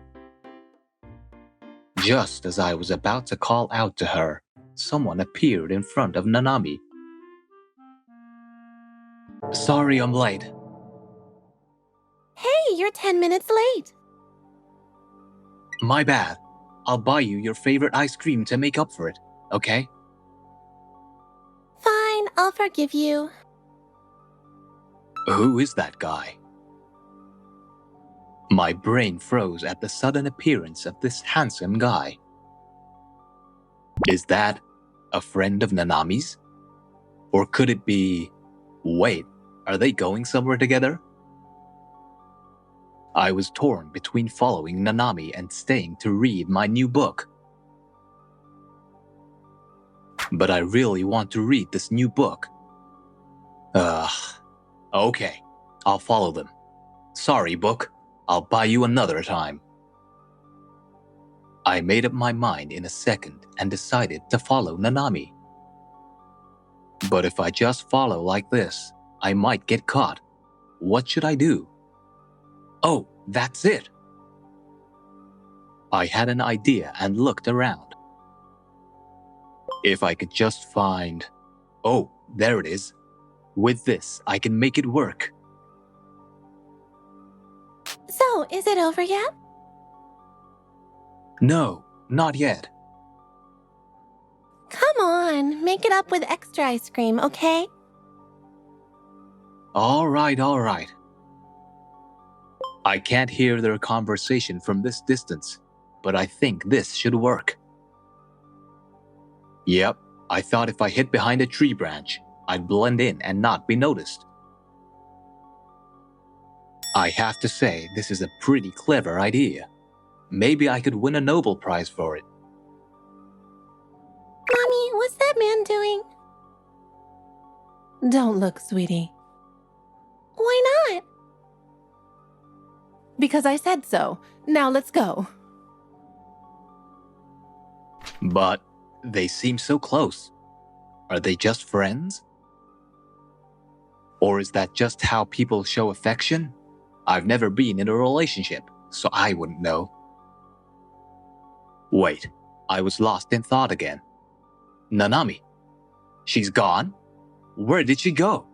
Speaker 1: Just as I was about to call out to her, someone appeared in front of Nanami. Sorry I'm late.
Speaker 2: Hey, you're 10 minutes late.
Speaker 1: My bad. I'll buy you your favorite ice cream to make up for it, okay?
Speaker 2: Fine, I'll forgive you.
Speaker 1: Who is that guy? My brain froze at the sudden appearance of this handsome guy. Is that a friend of Nanami's? Or could it be... Wait, are they going somewhere together? I was torn between following Nanami and staying to read my new book. But I really want to read this new book. Okay, I'll follow them. Sorry, book. I'll buy you another time. I made up my mind in a second and decided to follow Nanami. But if I just follow like this, I might get caught. What should I do? Oh, that's it! I had an idea and looked around. If I could just find... Oh, there it is. With this, I can make it work.
Speaker 2: So, is it over yet?
Speaker 1: No, not yet.
Speaker 2: Come on, make it up with extra ice cream, okay?
Speaker 1: All right. I can't hear their conversation from this distance, but I think this should work. Yep, I thought if I hid behind a tree branch, I'd blend in and not be noticed. I have to say, this is a pretty clever idea. Maybe I could win a Nobel Prize for it.
Speaker 2: Mommy, what's that man doing? Don't look, sweetie. Why not? Because I said so. Now let's go.
Speaker 1: But they seem so close. Are they just friends? Or is that just how people show affection? I've never been in a relationship, so I wouldn't know. Wait, I was lost in thought again. Nanami. She's gone? Where did she go?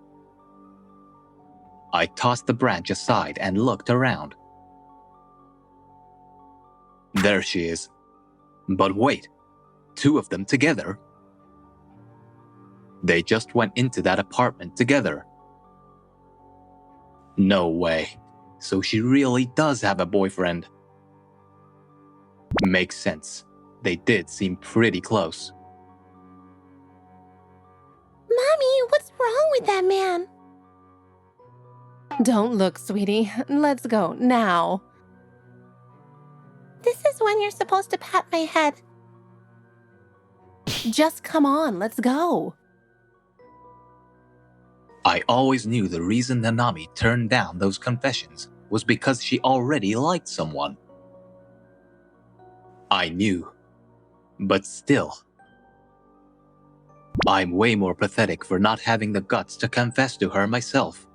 Speaker 1: I tossed the branch aside and looked around. There she is. But wait, two of them together? They just went into that apartment together. No way. So she really does have a boyfriend. Makes sense. They did seem pretty close.
Speaker 2: Mommy, what's wrong with that man?
Speaker 3: Don't look, sweetie. Let's go, now.
Speaker 2: This is when you're supposed to pat my head.
Speaker 3: Just come on, let's go.
Speaker 1: I always knew the reason Nanami turned down those confessions was because she already liked someone. I knew. But still. I'm way more pathetic for not having the guts to confess to her myself.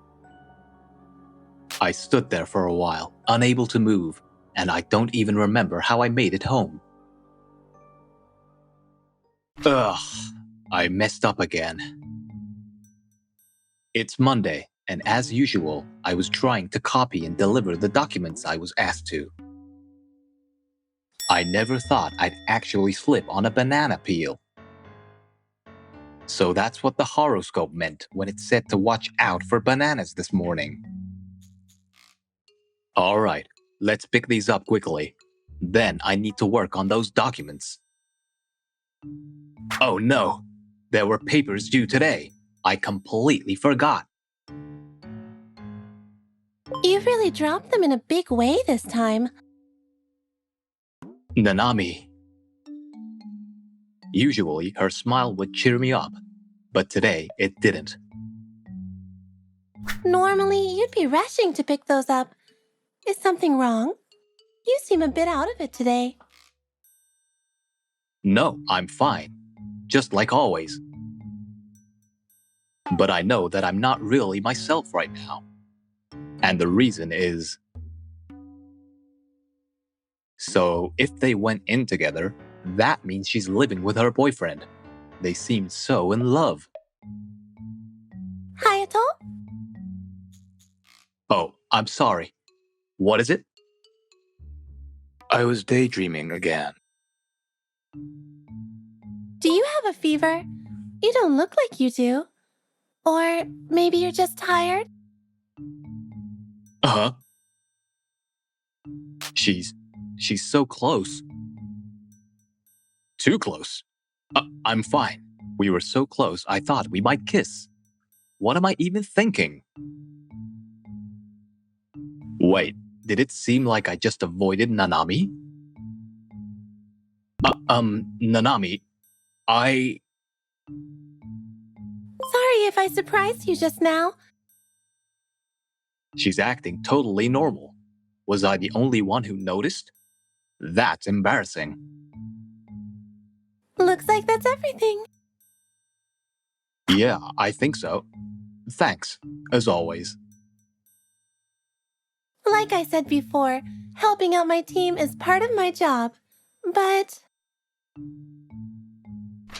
Speaker 1: I stood there for a while, unable to move, and I don't even remember how I made it home. Ugh, I messed up again. It's Monday, and as usual, I was trying to copy and deliver the documents I was asked to. I never thought I'd actually slip on a banana peel. So that's what the horoscope meant when it said to watch out for bananas this morning. Alright, let's pick these up quickly. Then I need to work on those documents. Oh no, there were papers due today. I completely forgot.
Speaker 2: You really dropped them in a big way this time.
Speaker 1: Nanami. Usually, her smile would cheer me up, but today it didn't.
Speaker 2: Normally, you'd be rushing to pick those up. Is something wrong? You seem a bit out of it today.
Speaker 1: No, I'm fine. Just like always. But I know that I'm not really myself right now. And the reason is... So, if they went in together, that means she's living with her boyfriend. They seemed so in love.
Speaker 2: Hayato?
Speaker 1: Oh, I'm sorry. What is it? I was daydreaming again.
Speaker 2: Do you have a fever? You don't look like you do. Or maybe you're just tired?
Speaker 1: Uh-huh. She's so close. Too close. I'm fine. We were so close, I thought we might kiss. What am I even thinking? Wait, did it seem like I just avoided Nanami? Nanami, I...
Speaker 2: Sorry if I surprised you just now.
Speaker 1: She's acting totally normal. Was I the only one who noticed? That's embarrassing.
Speaker 2: Looks like that's everything.
Speaker 1: Yeah, I think so. Thanks, as always.
Speaker 2: Like I said before, helping out my team is part of my job. But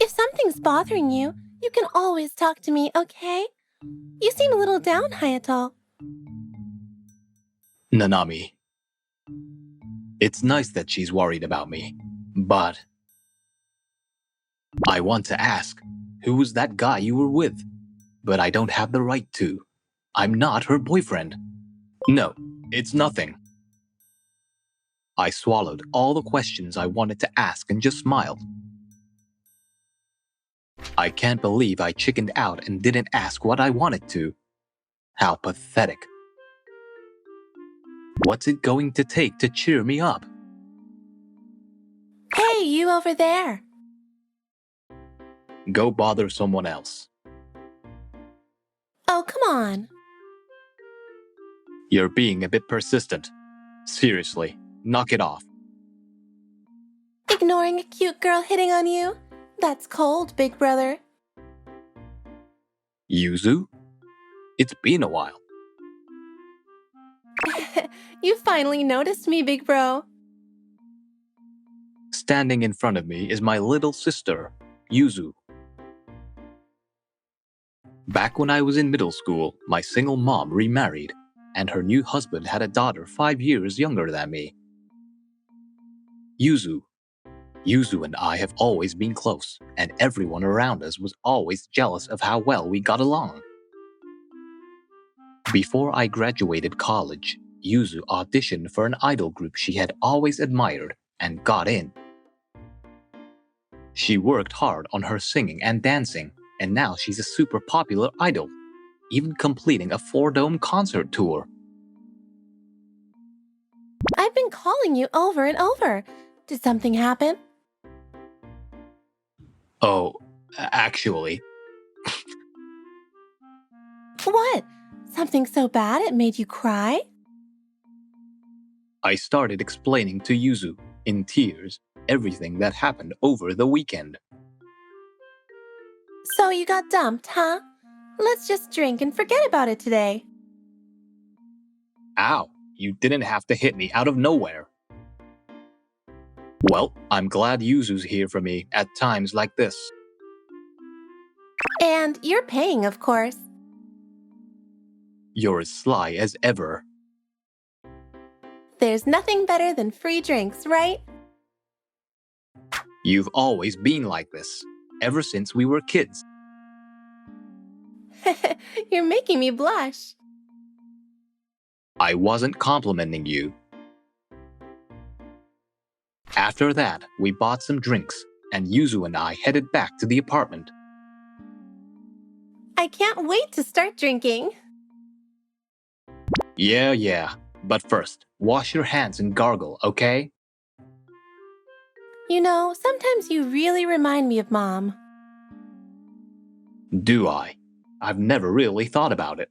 Speaker 2: if something's bothering you, you can always talk to me, okay? You seem a little down, Hayato.
Speaker 1: Nanami. It's nice that she's worried about me, but... I want to ask, who was that guy you were with? But I don't have the right to. I'm not her boyfriend. No, it's nothing. I swallowed all the questions I wanted to ask and just smiled. I can't believe I chickened out and didn't ask what I wanted to. How pathetic. What's it going to take to cheer me up?
Speaker 2: Hey, you over there.
Speaker 1: Go bother someone else.
Speaker 2: Oh, come on.
Speaker 1: You're being a bit persistent. Seriously, knock it off.
Speaker 2: Ignoring a cute girl hitting on you? That's cold, big brother.
Speaker 1: Yuzu? It's been a while.
Speaker 2: You finally noticed me, big bro.
Speaker 1: Standing in front of me is my little sister, Yuzu. Back when I was in middle school, my single mom remarried, and her new husband had a daughter 5 years younger than me. Yuzu. Yuzu and I have always been close, and everyone around us was always jealous of how well we got along. Before I graduated college, Yuzu auditioned for an idol group she had always admired and got in. She worked hard on her singing and dancing, and now she's a super popular idol, even completing a 4-dome concert tour.
Speaker 2: I've been calling you over and over. Did something happen?
Speaker 1: Oh, actually,
Speaker 2: What? Something so bad it made you cry?
Speaker 1: I started explaining to Yuzu, in tears, everything that happened over the weekend.
Speaker 2: So you got dumped, huh? Let's just drink and forget about it today.
Speaker 1: Ow, you didn't have to hit me out of nowhere. Well, I'm glad Yuzu's here for me at times like this.
Speaker 2: And you're paying, of course.
Speaker 1: You're as sly as ever.
Speaker 2: There's nothing better than free drinks, right?
Speaker 1: You've always been like this, ever since we were kids.
Speaker 2: You're making me blush.
Speaker 1: I wasn't complimenting you. After that, we bought some drinks, and Yuzu and I headed back to the apartment.
Speaker 2: I can't wait to start drinking.
Speaker 1: Yeah. But first, wash your hands and gargle, okay?
Speaker 2: You know, sometimes you really remind me of Mom.
Speaker 1: Do I? I've never really thought about it.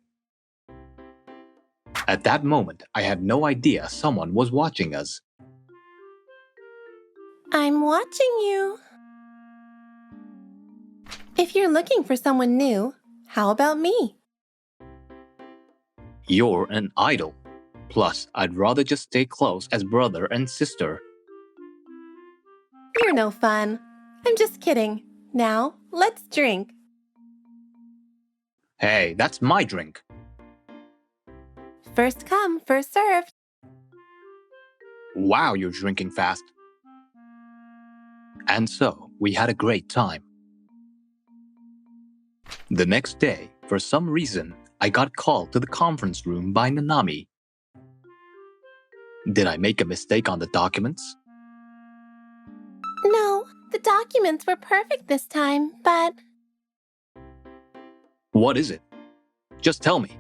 Speaker 1: At that moment, I had no idea someone was watching us.
Speaker 2: I'm watching you. If you're looking for someone new, how about me?
Speaker 1: You're an idol. Plus, I'd rather just stay close as brother and sister.
Speaker 2: You're no fun. I'm just kidding. Now, let's drink.
Speaker 1: Hey, that's my drink.
Speaker 2: First come, first served.
Speaker 1: Wow, you're drinking fast. And so, we had a great time. The next day, for some reason, I got called to the conference room by Nanami. Did I make a mistake on the documents?
Speaker 2: No, the documents were perfect this time, but...
Speaker 1: What is it? Just tell me.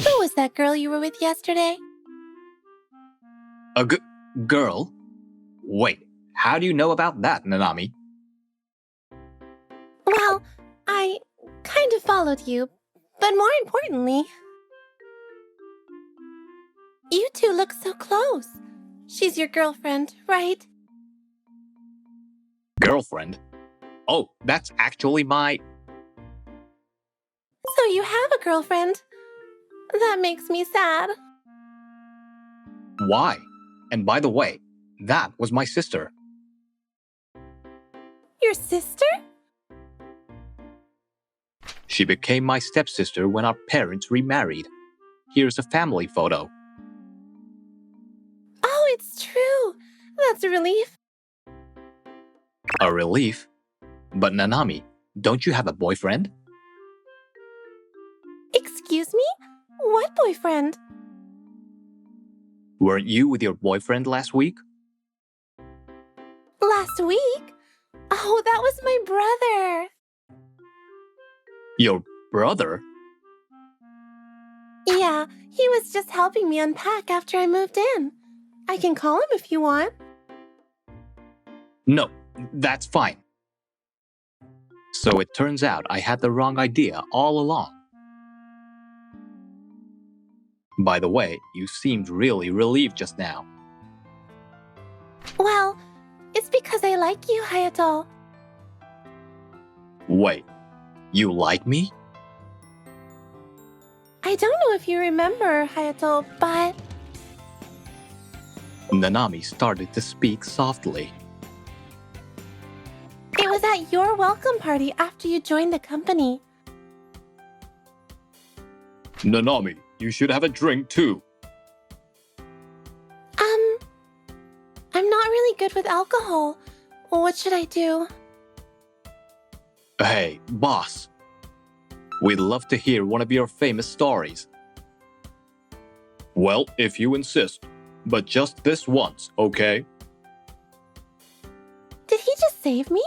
Speaker 2: Who was that girl you were with yesterday?
Speaker 1: A girl? Wait, how do you know about that, Nanami?
Speaker 2: Well, I kind of followed you, but more importantly... You two look so close. She's your girlfriend, right?
Speaker 1: Girlfriend? Oh, that's actually my...
Speaker 2: So you have a girlfriend. That makes me sad.
Speaker 1: Why? And by the way, that was my sister.
Speaker 2: Your sister?
Speaker 1: She became my stepsister when our parents remarried. Here's a family photo.
Speaker 2: Oh, it's true. That's a relief.
Speaker 1: A relief? But Nanami, don't you have a boyfriend?
Speaker 2: Excuse me? What boyfriend?
Speaker 1: Weren't you with your boyfriend last week?
Speaker 2: Last week? Oh, that was my brother.
Speaker 1: Your brother?
Speaker 2: Yeah, he was just helping me unpack after I moved in. I can call him if you want.
Speaker 1: No, that's fine. So it turns out I had the wrong idea all along. By the way, you seemed really relieved just now.
Speaker 2: Well, it's because I like you, Hayato.
Speaker 1: Wait, you like me?
Speaker 2: I don't know if you remember, Hayato, but...
Speaker 1: Nanami started to speak softly.
Speaker 2: It was at your welcome party after you joined the company.
Speaker 1: Nanami, you should have a drink too.
Speaker 2: I'm not really good with alcohol. What should I do?
Speaker 1: Hey, boss. We'd love to hear one of your famous stories. Well, if you insist. But just this once, okay?
Speaker 2: Did he just save me?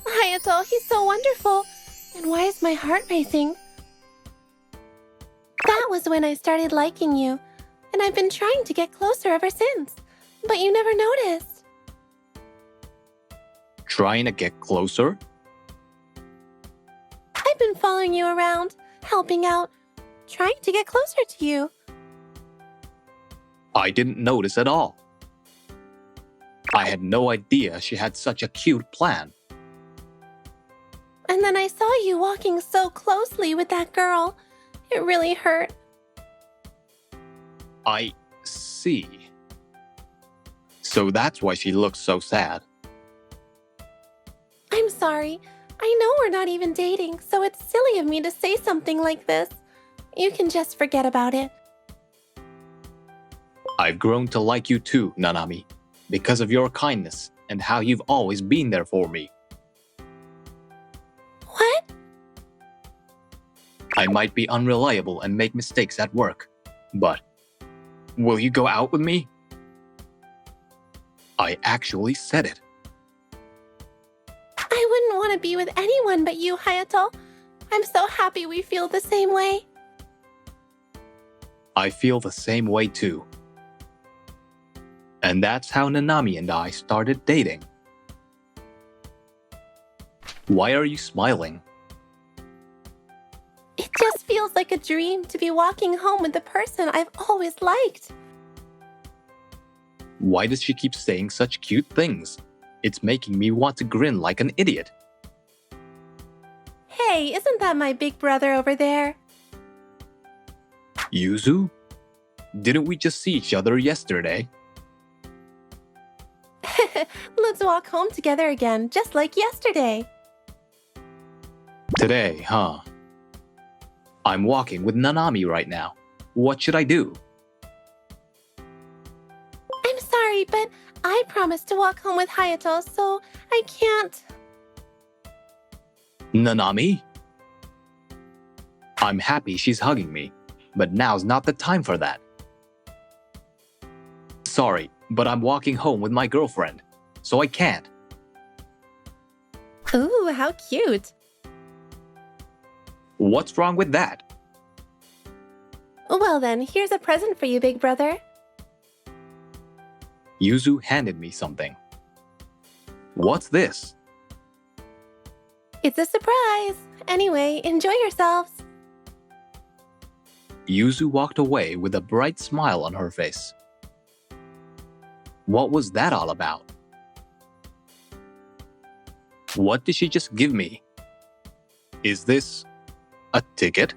Speaker 2: Hayato, he's so wonderful. And why is my heart racing? That was when I started liking you. And I've been trying to get closer ever since. But you never noticed.
Speaker 1: Trying to get closer?
Speaker 2: I've been following you around, helping out, trying to get closer to you.
Speaker 1: I didn't notice at all. I had no idea she had such a cute plan.
Speaker 2: And then I saw you walking so closely with that girl. It really hurt.
Speaker 1: I see. So that's why she looks so sad.
Speaker 2: I'm sorry. I know we're not even dating, so it's silly of me to say something like this. You can just forget about it.
Speaker 1: I've grown to like you too, Nanami, because of your kindness and how you've always been there for me.
Speaker 2: What?
Speaker 1: I might be unreliable and make mistakes at work, but will you go out with me? I actually said it.
Speaker 2: I wouldn't want to be with anyone but you, Hayato. I'm so happy we feel the same way.
Speaker 1: I feel the same way too. And that's how Nanami and I started dating. Why are you smiling?
Speaker 2: It just feels like a dream to be walking home with the person I've always liked.
Speaker 1: Why does she keep saying such cute things? It's making me want to grin like an idiot.
Speaker 2: Hey, isn't that my big brother over there?
Speaker 1: Yuzu? Didn't we just see each other yesterday?
Speaker 2: Let's walk home together again, just like yesterday.
Speaker 1: Today, huh? I'm walking with Nanami right now. What should I do?
Speaker 2: I'm sorry, but I promised to walk home with Hayato, so I can't.
Speaker 1: Nanami? I'm happy she's hugging me, but now's not the time for that. Sorry, but I'm walking home with my girlfriend, so I can't.
Speaker 2: Ooh, how cute.
Speaker 1: What's wrong with that?
Speaker 2: Well then, here's a present for you, big brother.
Speaker 1: Yuzu handed me something. What's this?
Speaker 2: It's a surprise. Anyway, enjoy yourselves.
Speaker 1: Yuzu walked away with a bright smile on her face. What was that all about? What did she just give me? Is this a ticket?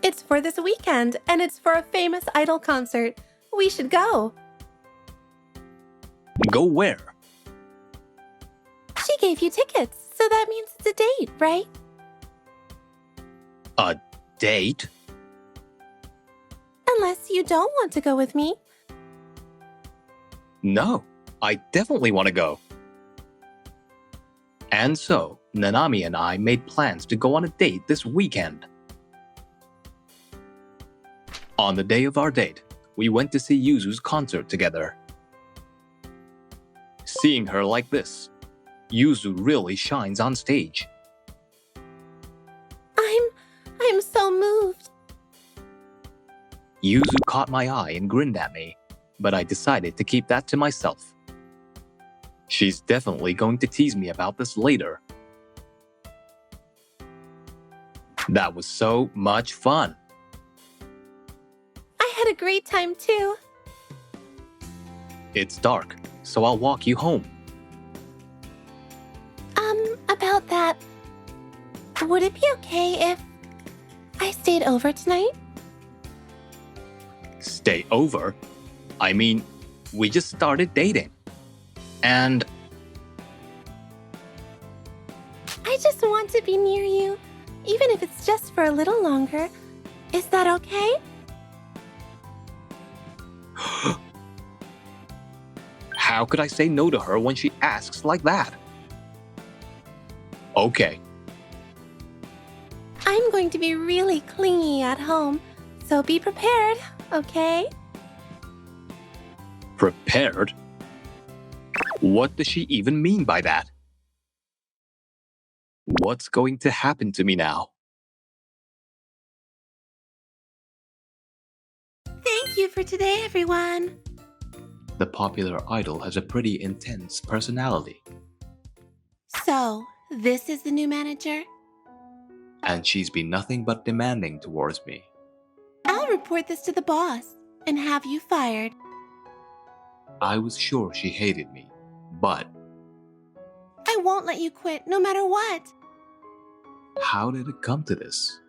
Speaker 2: It's for this weekend, and it's for a famous idol concert. We should go.
Speaker 1: Go where?
Speaker 2: She gave you tickets, so that means it's a date, right?
Speaker 1: A date?
Speaker 2: Unless you don't want to go with me.
Speaker 1: No, I definitely want to go. And so, Nanami and I made plans to go on a date this weekend. On the day of our date, we went to see Yuzu's concert together. Seeing her like this, Yuzu really shines on stage.
Speaker 2: I'm so moved.
Speaker 1: Yuzu caught my eye and grinned at me, but I decided to keep that to myself. She's definitely going to tease me about this later. That was so much fun.
Speaker 2: I had a great time too.
Speaker 1: It's dark, so I'll walk you home.
Speaker 2: About that. Would it be okay if I stayed over tonight?
Speaker 1: Stay over? I mean, we just started dating. And
Speaker 2: I just want to be near you, even if it's just for a little longer. Is that okay?
Speaker 1: how could I say no to her when she asks like that? Okay.
Speaker 2: I'm going to be really clingy at home, so be prepared, okay?
Speaker 1: Prepared? What does she even mean by that? What's going to happen to me now?
Speaker 2: Thank you for today, everyone.
Speaker 1: The popular idol has a pretty intense personality,
Speaker 2: So, this is the new manager?
Speaker 1: and she's been nothing but demanding towards me.
Speaker 2: I'll report this to the boss and have you fired.
Speaker 1: I was sure she hated me, but
Speaker 2: I won't let you quit no matter what.
Speaker 1: how did it come to this?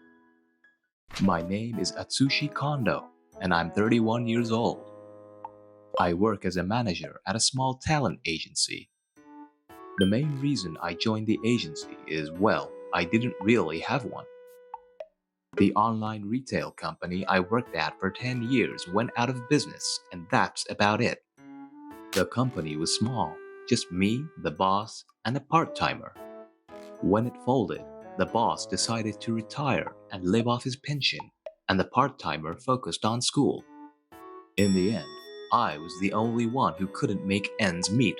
Speaker 1: My name is Atsushi Kondo, and I'm 31 years old. I work as a manager at a small talent agency. The main reason I joined the agency is, well, I didn't really have one. The online retail company I worked at for 10 years went out of business, and that's about it. The company was small, just me, the boss, and a part-timer. When it folded, the boss decided to retire and live off his pension, and the part-timer focused on school. In the end, I was the only one who couldn't make ends meet.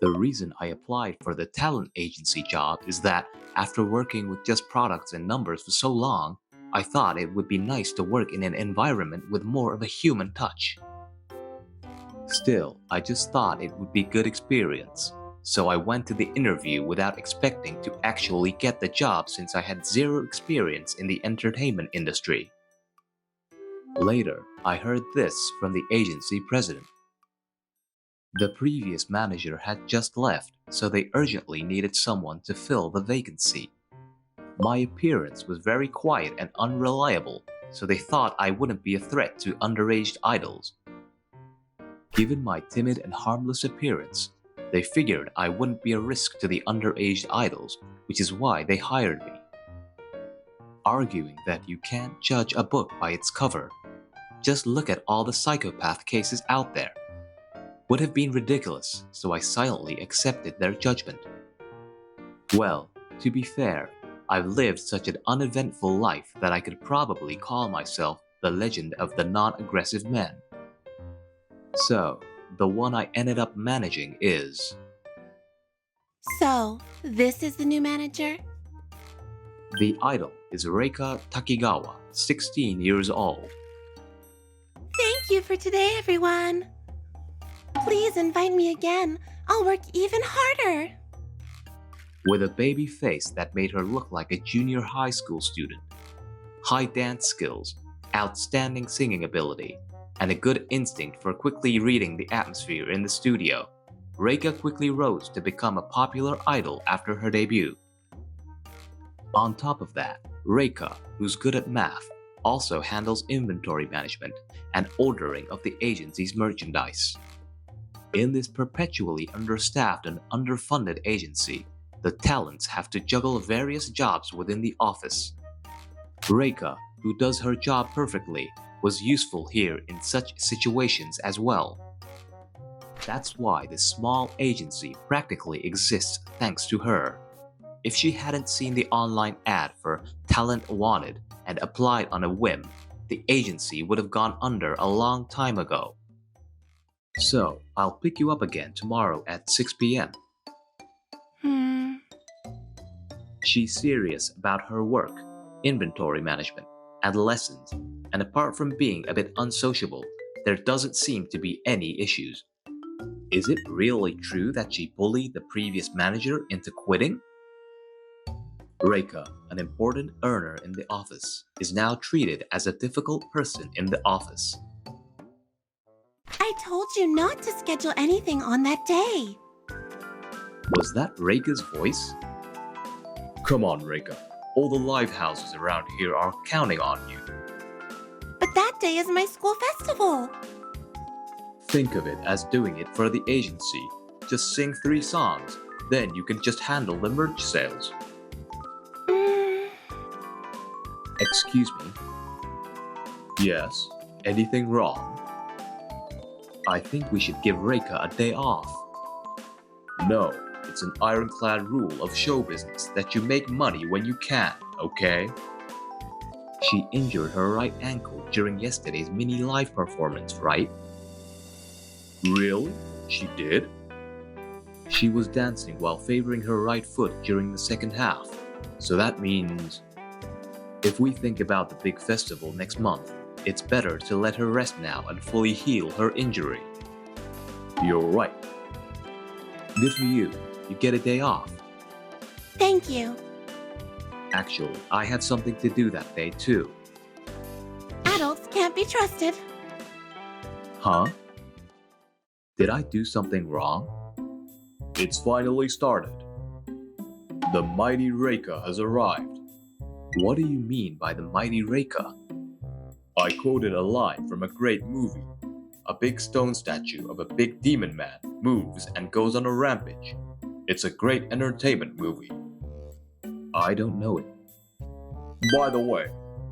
Speaker 1: The reason I applied for the talent agency job is that after working with just products and numbers for so long, I thought it would be nice to work in an environment with more of a human touch. Still, I just thought it would be good experience, so I went to the interview without expecting to actually get the job since I had zero experience in the entertainment industry. Later, I heard this from the agency president. The previous manager had just left, so they urgently needed someone to fill the vacancy. My appearance was very quiet and unreliable, so they thought I wouldn't be a threat to underage idols. Given my timid and harmless appearance, they figured I wouldn't be a risk to the underage idols, which is why they hired me. Arguing that you can't judge a book by its cover, just look at all the psychopath cases out there, would have been ridiculous, so I silently accepted their judgment. Well, to be fair, I've lived such an uneventful life that I could probably call myself the legend of the non-aggressive man. So, the one I ended up managing is...
Speaker 2: So, this is the new manager?
Speaker 1: The idol is Reika Takigawa, 16 years old.
Speaker 2: Thank you for today, everyone. Please invite me again. I'll work even harder.
Speaker 1: With a baby face that made her look like a junior high school student, high dance skills, outstanding singing ability, and a good instinct for quickly reading the atmosphere in the studio, Reika quickly rose to become a popular idol after her debut. On top of that, Reika, who's good at math, also handles inventory management and ordering of the agency's merchandise. In this perpetually understaffed and underfunded agency, the talents have to juggle various jobs within the office. Reika, who does her job perfectly, was useful here in such situations as well. That's why this small agency practically exists thanks to her. If she hadn't seen the online ad for Talent Wanted and applied on a whim, the agency would have gone under a long time ago. So, I'll pick you up again tomorrow at 6 p.m. She's serious about her work, inventory management, and lessons, and apart from being a bit unsociable, there doesn't seem to be any issues. Is it really true that she bullied the previous manager into quitting? Reika, an important earner in the office, is now treated as a difficult person in the office.
Speaker 2: I told you not to schedule anything on that day.
Speaker 1: Was that Reika's voice? Come on, Reika. All the live houses around here are counting on you.
Speaker 2: But that day is my school festival.
Speaker 1: Think of it as doing it for the agency. Just sing 3 songs, then you can just handle the merch sales. Excuse me? Yes? Anything wrong? I think we should give Reika a day off. No, it's an ironclad rule of show business that you make money when you can, okay? She injured her right ankle during yesterday's mini live performance, right? Really? She did? She was dancing while favoring her right foot during the second half. So that means... If we think about the big festival next month, it's better to let her rest now and fully heal her injury. You're right. Good for you. You get a day off.
Speaker 2: Thank you.
Speaker 1: Actually, I have something to do that day too.
Speaker 2: Adults can't be trusted.
Speaker 1: Huh? Did I do something wrong? It's finally started. The mighty Reika has arrived. What do you mean by the mighty Reika? I quoted a line from a great movie. A big stone statue of a big demon man moves and goes on a rampage. It's a great entertainment movie. I don't know it. By the way,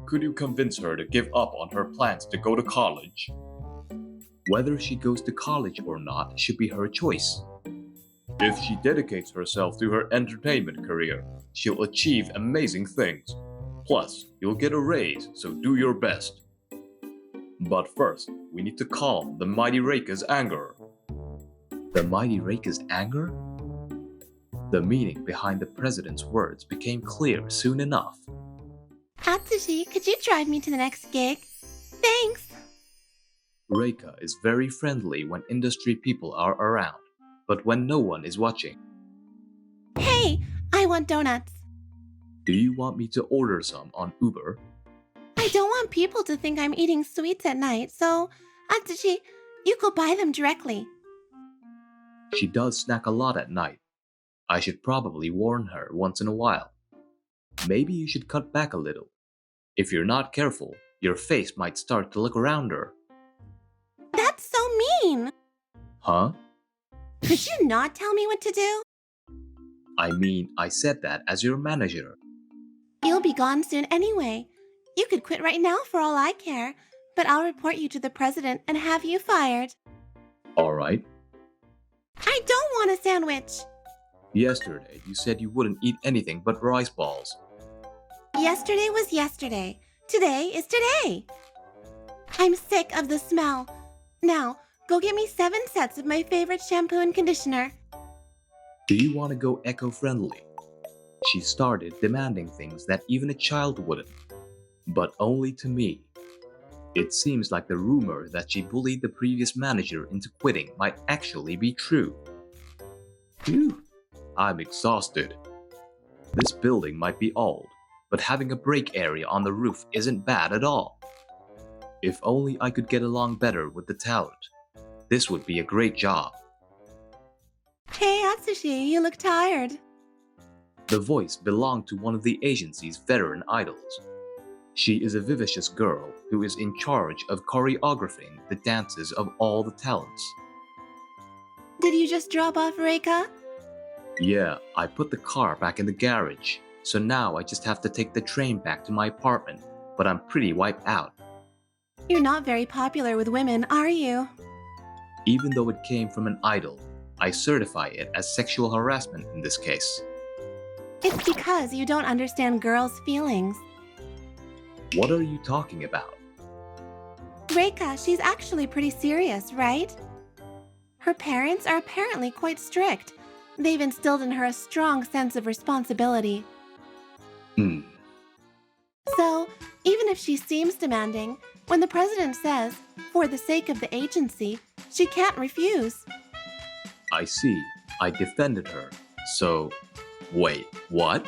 Speaker 1: could you convince her to give up on her plans to go to college? Whether she goes to college or not should be her choice. If she dedicates herself to her entertainment career, she'll achieve amazing things. Plus, you'll get a raise, so do your best. But first, we need to calm the mighty Reika's anger. The mighty Reika's anger? The meaning behind the president's words became clear soon enough.
Speaker 2: Atsushi, could you drive me to the next gig? Thanks.
Speaker 1: Reika is very friendly when industry people are around, but when no one is watching.
Speaker 2: Hey, I want donuts.
Speaker 1: Do you want me to order some on Uber?
Speaker 2: I don't want people to think I'm eating sweets at night, so, Atsushi, you go buy them directly.
Speaker 1: She does snack a lot at night. I should probably warn her once in a while. Maybe you should cut back a little. If you're not careful, your face might start to look around her.
Speaker 2: That's so mean!
Speaker 1: Huh?
Speaker 2: Could you not tell me what to do?
Speaker 1: I mean, I said that as your manager.
Speaker 2: You'll be gone soon anyway. You could quit right now for all I care, but I'll report you to the president and have you fired.
Speaker 1: Alright.
Speaker 2: I don't want a sandwich.
Speaker 1: Yesterday, you said you wouldn't eat anything but rice balls.
Speaker 2: Yesterday was yesterday. Today is today. I'm sick of the smell. Now, go get me 7 sets of my favorite shampoo and conditioner.
Speaker 1: Do you want to go eco-friendly? She started demanding things that even a child wouldn't. But only to me. It seems like the rumor that she bullied the previous manager into quitting might actually be true. Phew, I'm exhausted. This building might be old, but having a break area on the roof isn't bad at all. If only I could get along better with the talent. This would be a great job.
Speaker 2: Hey, Atsushi, you look tired.
Speaker 1: The voice belonged to one of the agency's veteran idols. She is a vivacious girl who is in charge of choreographing the dances of all the talents.
Speaker 2: Did you just drop off Reika?
Speaker 1: Yeah, I put the car back in the garage, so now I just have to take the train back to my apartment, but I'm pretty wiped out.
Speaker 2: You're not very popular with women, are you?
Speaker 1: Even though it came from an idol, I certify it as sexual harassment in this case.
Speaker 2: It's because you don't understand girls' feelings.
Speaker 1: What are you talking about?
Speaker 2: Reika, she's actually pretty serious, right? Her parents are apparently quite strict. They've instilled in her a strong sense of responsibility. So, even if she seems demanding, when the president says, for the sake of the agency, she can't refuse.
Speaker 1: I see. I defended her. So, wait, what?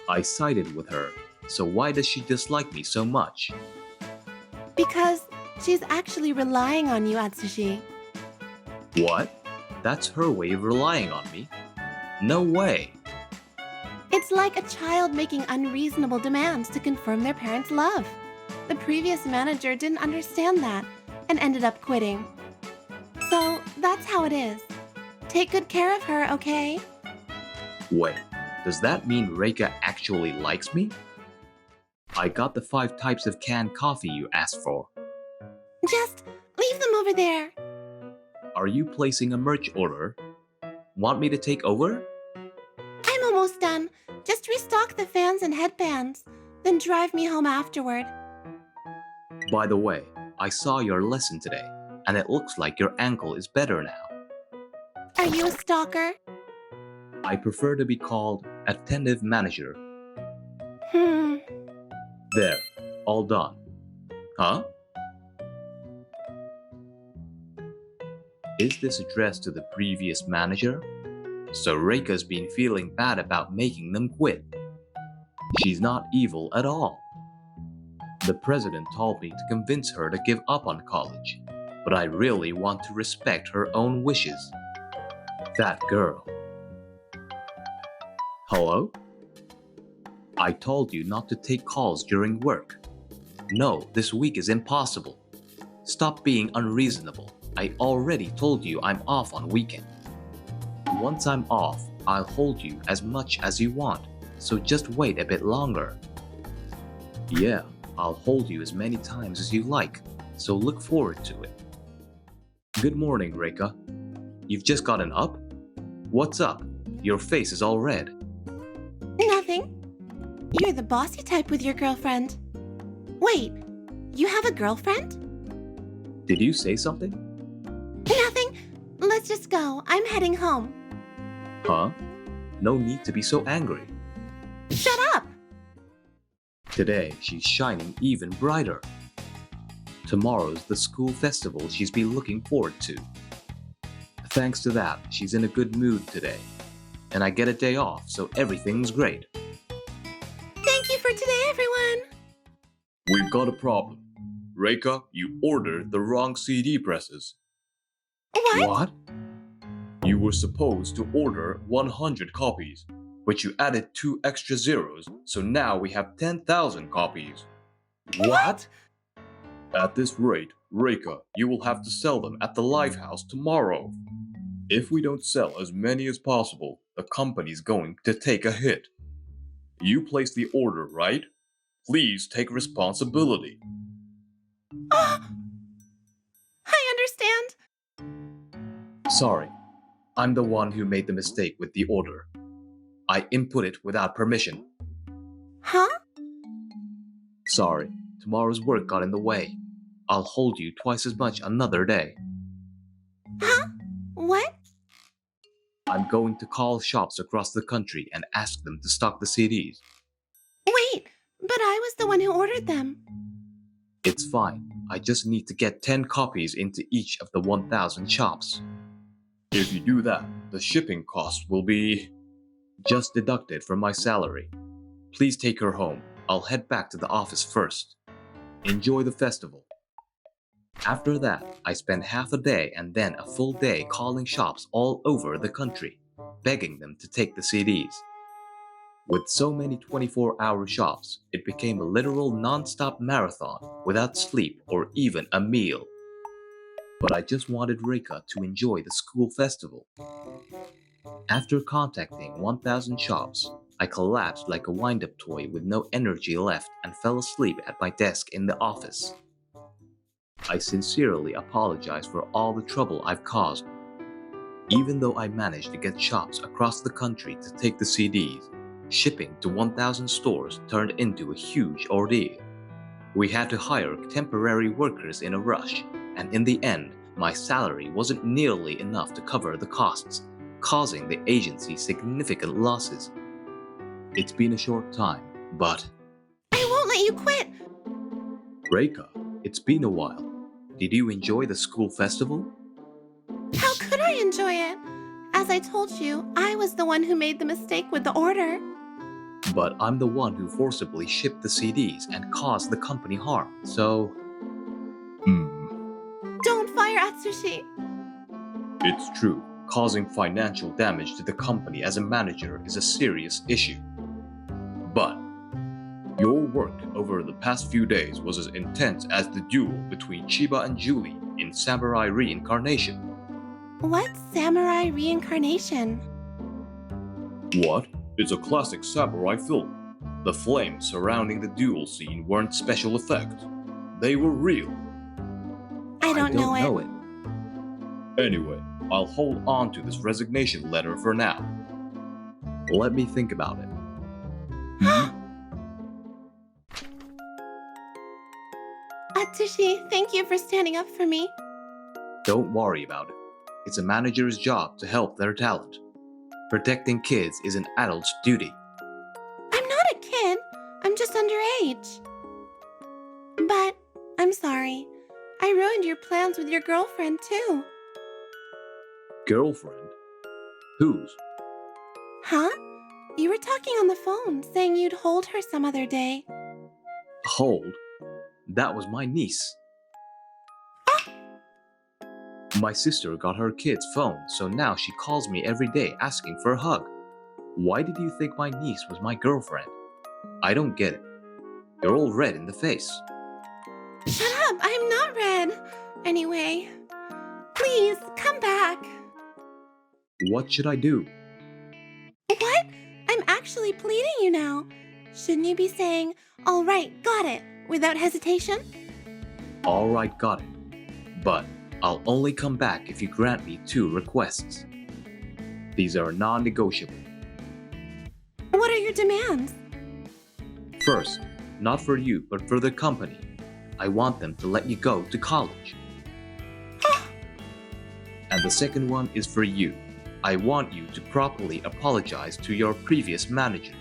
Speaker 1: I sided with her. So why does she dislike me so much?
Speaker 2: Because she's actually relying on you, Atsushi.
Speaker 1: What? That's her way of relying on me? No way.
Speaker 2: It's It's like a child making unreasonable demands to confirm their parents' love. The previous manager didn't understand that and ended up quitting. So that's how it is. Take good care of her, okay?
Speaker 1: Wait, does that mean Reika actually likes me? I got the 5 types of canned coffee you asked for.
Speaker 2: Just leave them over there.
Speaker 1: Are you placing a merch order? Want me to take over?
Speaker 2: I'm almost done. Just restock the fans and headbands, then drive me home afterward.
Speaker 1: By the way, I saw your lesson today, and it looks like your ankle is better now.
Speaker 2: Are you a stalker?
Speaker 1: I prefer to be called attentive manager. There, all done. Huh? Is this addressed to the previous manager? So Reika's been feeling bad about making them quit. She's not evil at all. The president told me to convince her to give up on college, but I really want to respect her own wishes. That girl. Hello? I told you not to take calls during work. No, this week is impossible. Stop being unreasonable. I already told you I'm off on weekend. Once I'm off, I'll hold you as much as you want, so just wait a bit longer. Yeah, I'll hold you as many times as you like, so look forward to it. Good morning, Reika. You've just gotten up? What's up? Your face is all red.
Speaker 2: Nothing. You're the bossy type with your girlfriend. Wait, you have a girlfriend?
Speaker 1: Did you say something?
Speaker 2: Nothing. Let's just go. I'm heading home.
Speaker 1: Huh? No need to be so angry.
Speaker 2: Shut up!
Speaker 1: Today, she's shining even brighter. Tomorrow's the school festival she's been looking forward to. Thanks to that, she's in a good mood today. And I get a day off, so everything's great.
Speaker 2: Thank you for today, everyone!
Speaker 1: We've got a problem. Reika, you ordered the wrong CD presses. What? You were supposed to order 100 copies, but you added 2 extra zeros, so now we have 10,000 copies. What? At this rate, Reika, you will have to sell them at the live house tomorrow. If we don't sell as many as possible, the company's going to take a hit. You placed the order, right? Please take responsibility.
Speaker 2: I understand.
Speaker 1: Sorry, I'm the one who made the mistake with the order. I input it without permission.
Speaker 2: Huh?
Speaker 1: Sorry, tomorrow's work got in the way. I'll hold you twice as much another day.
Speaker 2: Huh? What?
Speaker 1: I'm going to call shops across the country and ask them to stock the CDs.
Speaker 2: Wait, but I was the one who ordered them.
Speaker 1: It's fine. I just need to get 10 copies into each of the 1,000 shops. If you do that, the shipping cost will be just deducted from my salary. Please take her home. I'll head back to the office first. Enjoy the festival. After that, I spent half a day and then a full day calling shops all over the country, begging them to take the CDs. With so many 24-hour shops, it became a literal non-stop marathon without sleep or even a meal. But I just wanted Reika to enjoy the school festival. After contacting 1,000 shops, I collapsed like a wind-up toy with no energy left and fell asleep at my desk in the office. I sincerely apologize for all the trouble I've caused. Even though I managed to get shops across the country to take the CDs, shipping to 1,000 stores turned into a huge ordeal. We had to hire temporary workers in a rush, and in the end, my salary wasn't nearly enough to cover the costs, causing the agency significant losses. It's been a short time, but...
Speaker 2: I won't let you quit!
Speaker 1: Reika, it's been a while. Did you enjoy the school festival?
Speaker 2: How could I enjoy it? As I told you, I was the one who made the mistake with the order.
Speaker 1: But I'm the one who forcibly shipped the CDs and caused the company harm, so...
Speaker 2: Don't fire Atsushi!
Speaker 1: It's true. Causing financial damage to the company as a manager is a serious issue.
Speaker 4: over the past few days was as intense as the duel between Chiba and Julie in Samurai Reincarnation.
Speaker 2: What's samurai reincarnation?
Speaker 4: What? It's a classic samurai film. The flames surrounding the duel scene weren't special effect. They were real.
Speaker 2: I don't know it.
Speaker 4: Anyway, I'll hold on to this resignation letter for now. Let me think about it.
Speaker 2: Atsushi, thank you for standing up for me.
Speaker 4: Don't worry about it. It's a manager's job to help their talent. Protecting kids is an adult's duty.
Speaker 2: I'm not a kid. I'm just underage. But I'm sorry. I ruined your plans with your girlfriend, too.
Speaker 4: Girlfriend? Whose?
Speaker 2: Huh? You were talking on the phone, saying you'd hold her some other day.
Speaker 4: Hold? That was my niece. My sister got her kid's phone, so now she calls me every day asking for a hug. Why did you think my niece was my girlfriend? I don't get it. You're all red in the face.
Speaker 2: Shut up! I'm not red! Anyway, please, come back.
Speaker 4: What should I do?
Speaker 2: What? I'm actually pleading you now. Shouldn't you be saying, all right, got it, without hesitation?
Speaker 4: All right, got it. But I'll only come back if you grant me 2 requests. These are non-negotiable.
Speaker 2: What are your demands?
Speaker 4: First, not for you, but for the company. I want them to let you go to college. And the second one is for you. I want you to properly apologize to your previous manager.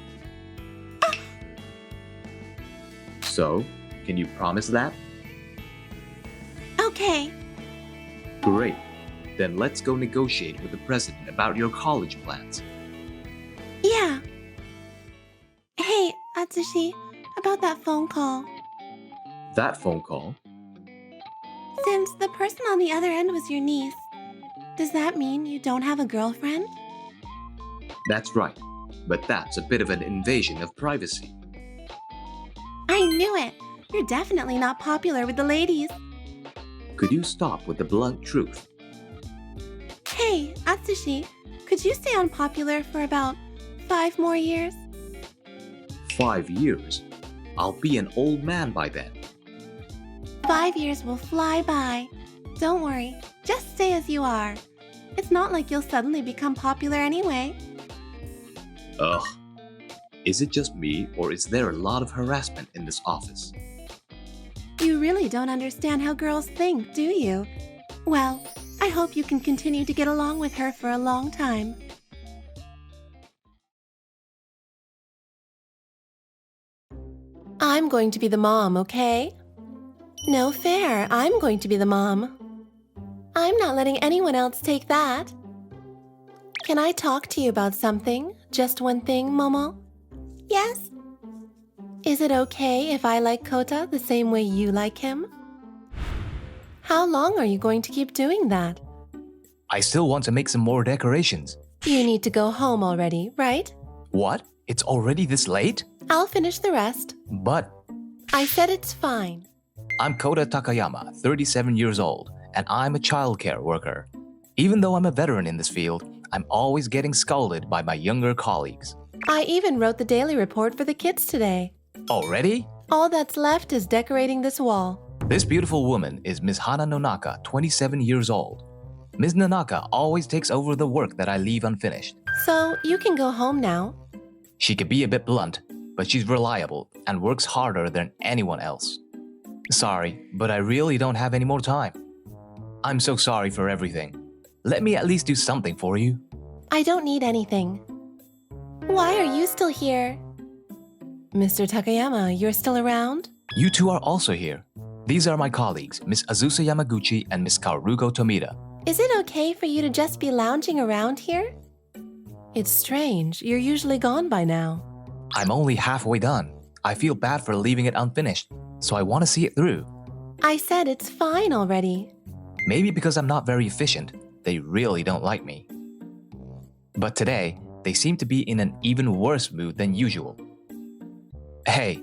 Speaker 4: So, can you promise that?
Speaker 2: Okay.
Speaker 4: Great. Then let's go negotiate with the president about your college plans.
Speaker 2: Yeah. Hey, Atsushi, about that phone call.
Speaker 4: That phone call?
Speaker 2: Since the person on the other end was your niece, does that mean you don't have a girlfriend?
Speaker 4: That's right. But that's a bit of an invasion of privacy.
Speaker 2: I knew it! You're definitely not popular with the ladies.
Speaker 4: Could you stop with the blunt truth?
Speaker 2: Hey, Atsushi, could you stay unpopular for about 5 more years?
Speaker 4: 5 years? I'll be an old man by then.
Speaker 2: 5 years will fly by. Don't worry, just stay as you are. It's not like you'll suddenly become popular anyway.
Speaker 4: Ugh. Is it just me, or is there a lot of harassment in this office?
Speaker 2: You really don't understand how girls think, do you? Well, I hope you can continue to get along with her for a long time. I'm going to be the mom, okay? No fair, I'm going to be the mom. I'm not letting anyone else take that. Can I talk to you about something? Just one thing, Momo? Yes? Is it okay if I like Kota the same way you like him? How long are you going to keep doing that?
Speaker 5: I still want to make some more decorations.
Speaker 2: You need to go home already, right?
Speaker 5: What? It's already this late?
Speaker 2: I'll finish the rest.
Speaker 5: But
Speaker 2: I said it's fine.
Speaker 5: I'm Kota Takayama, 37 years old, and I'm a childcare worker. Even though I'm a veteran in this field, I'm always getting scolded by my younger colleagues.
Speaker 2: I even wrote the daily report for the kids today.
Speaker 5: Already?
Speaker 2: All that's left is decorating this wall.
Speaker 5: This beautiful woman is Miss Hana Nonaka, 27 years old. Ms. Nonaka always takes over the work that I leave unfinished.
Speaker 2: So you can go home now.
Speaker 5: She can be a bit blunt, but she's reliable and works harder than anyone else. Sorry, but I really don't have any more time. I'm so sorry for everything. Let me at least do something for you.
Speaker 2: I don't need anything. Why are you still here? Mr. Takayama, you're still around?
Speaker 5: You two are also here. These are my colleagues, Miss Azusa Yamaguchi and Miss Kaoruko Tomita.
Speaker 2: Is it okay for you to just be lounging around here? It's strange. You're usually gone by now.
Speaker 5: I'm only halfway done. I feel bad for leaving it unfinished, so I want to see it through.
Speaker 2: I said it's fine already.
Speaker 5: Maybe because I'm not very efficient, they really don't like me. But today, they seem to be in an even worse mood than usual. Hey,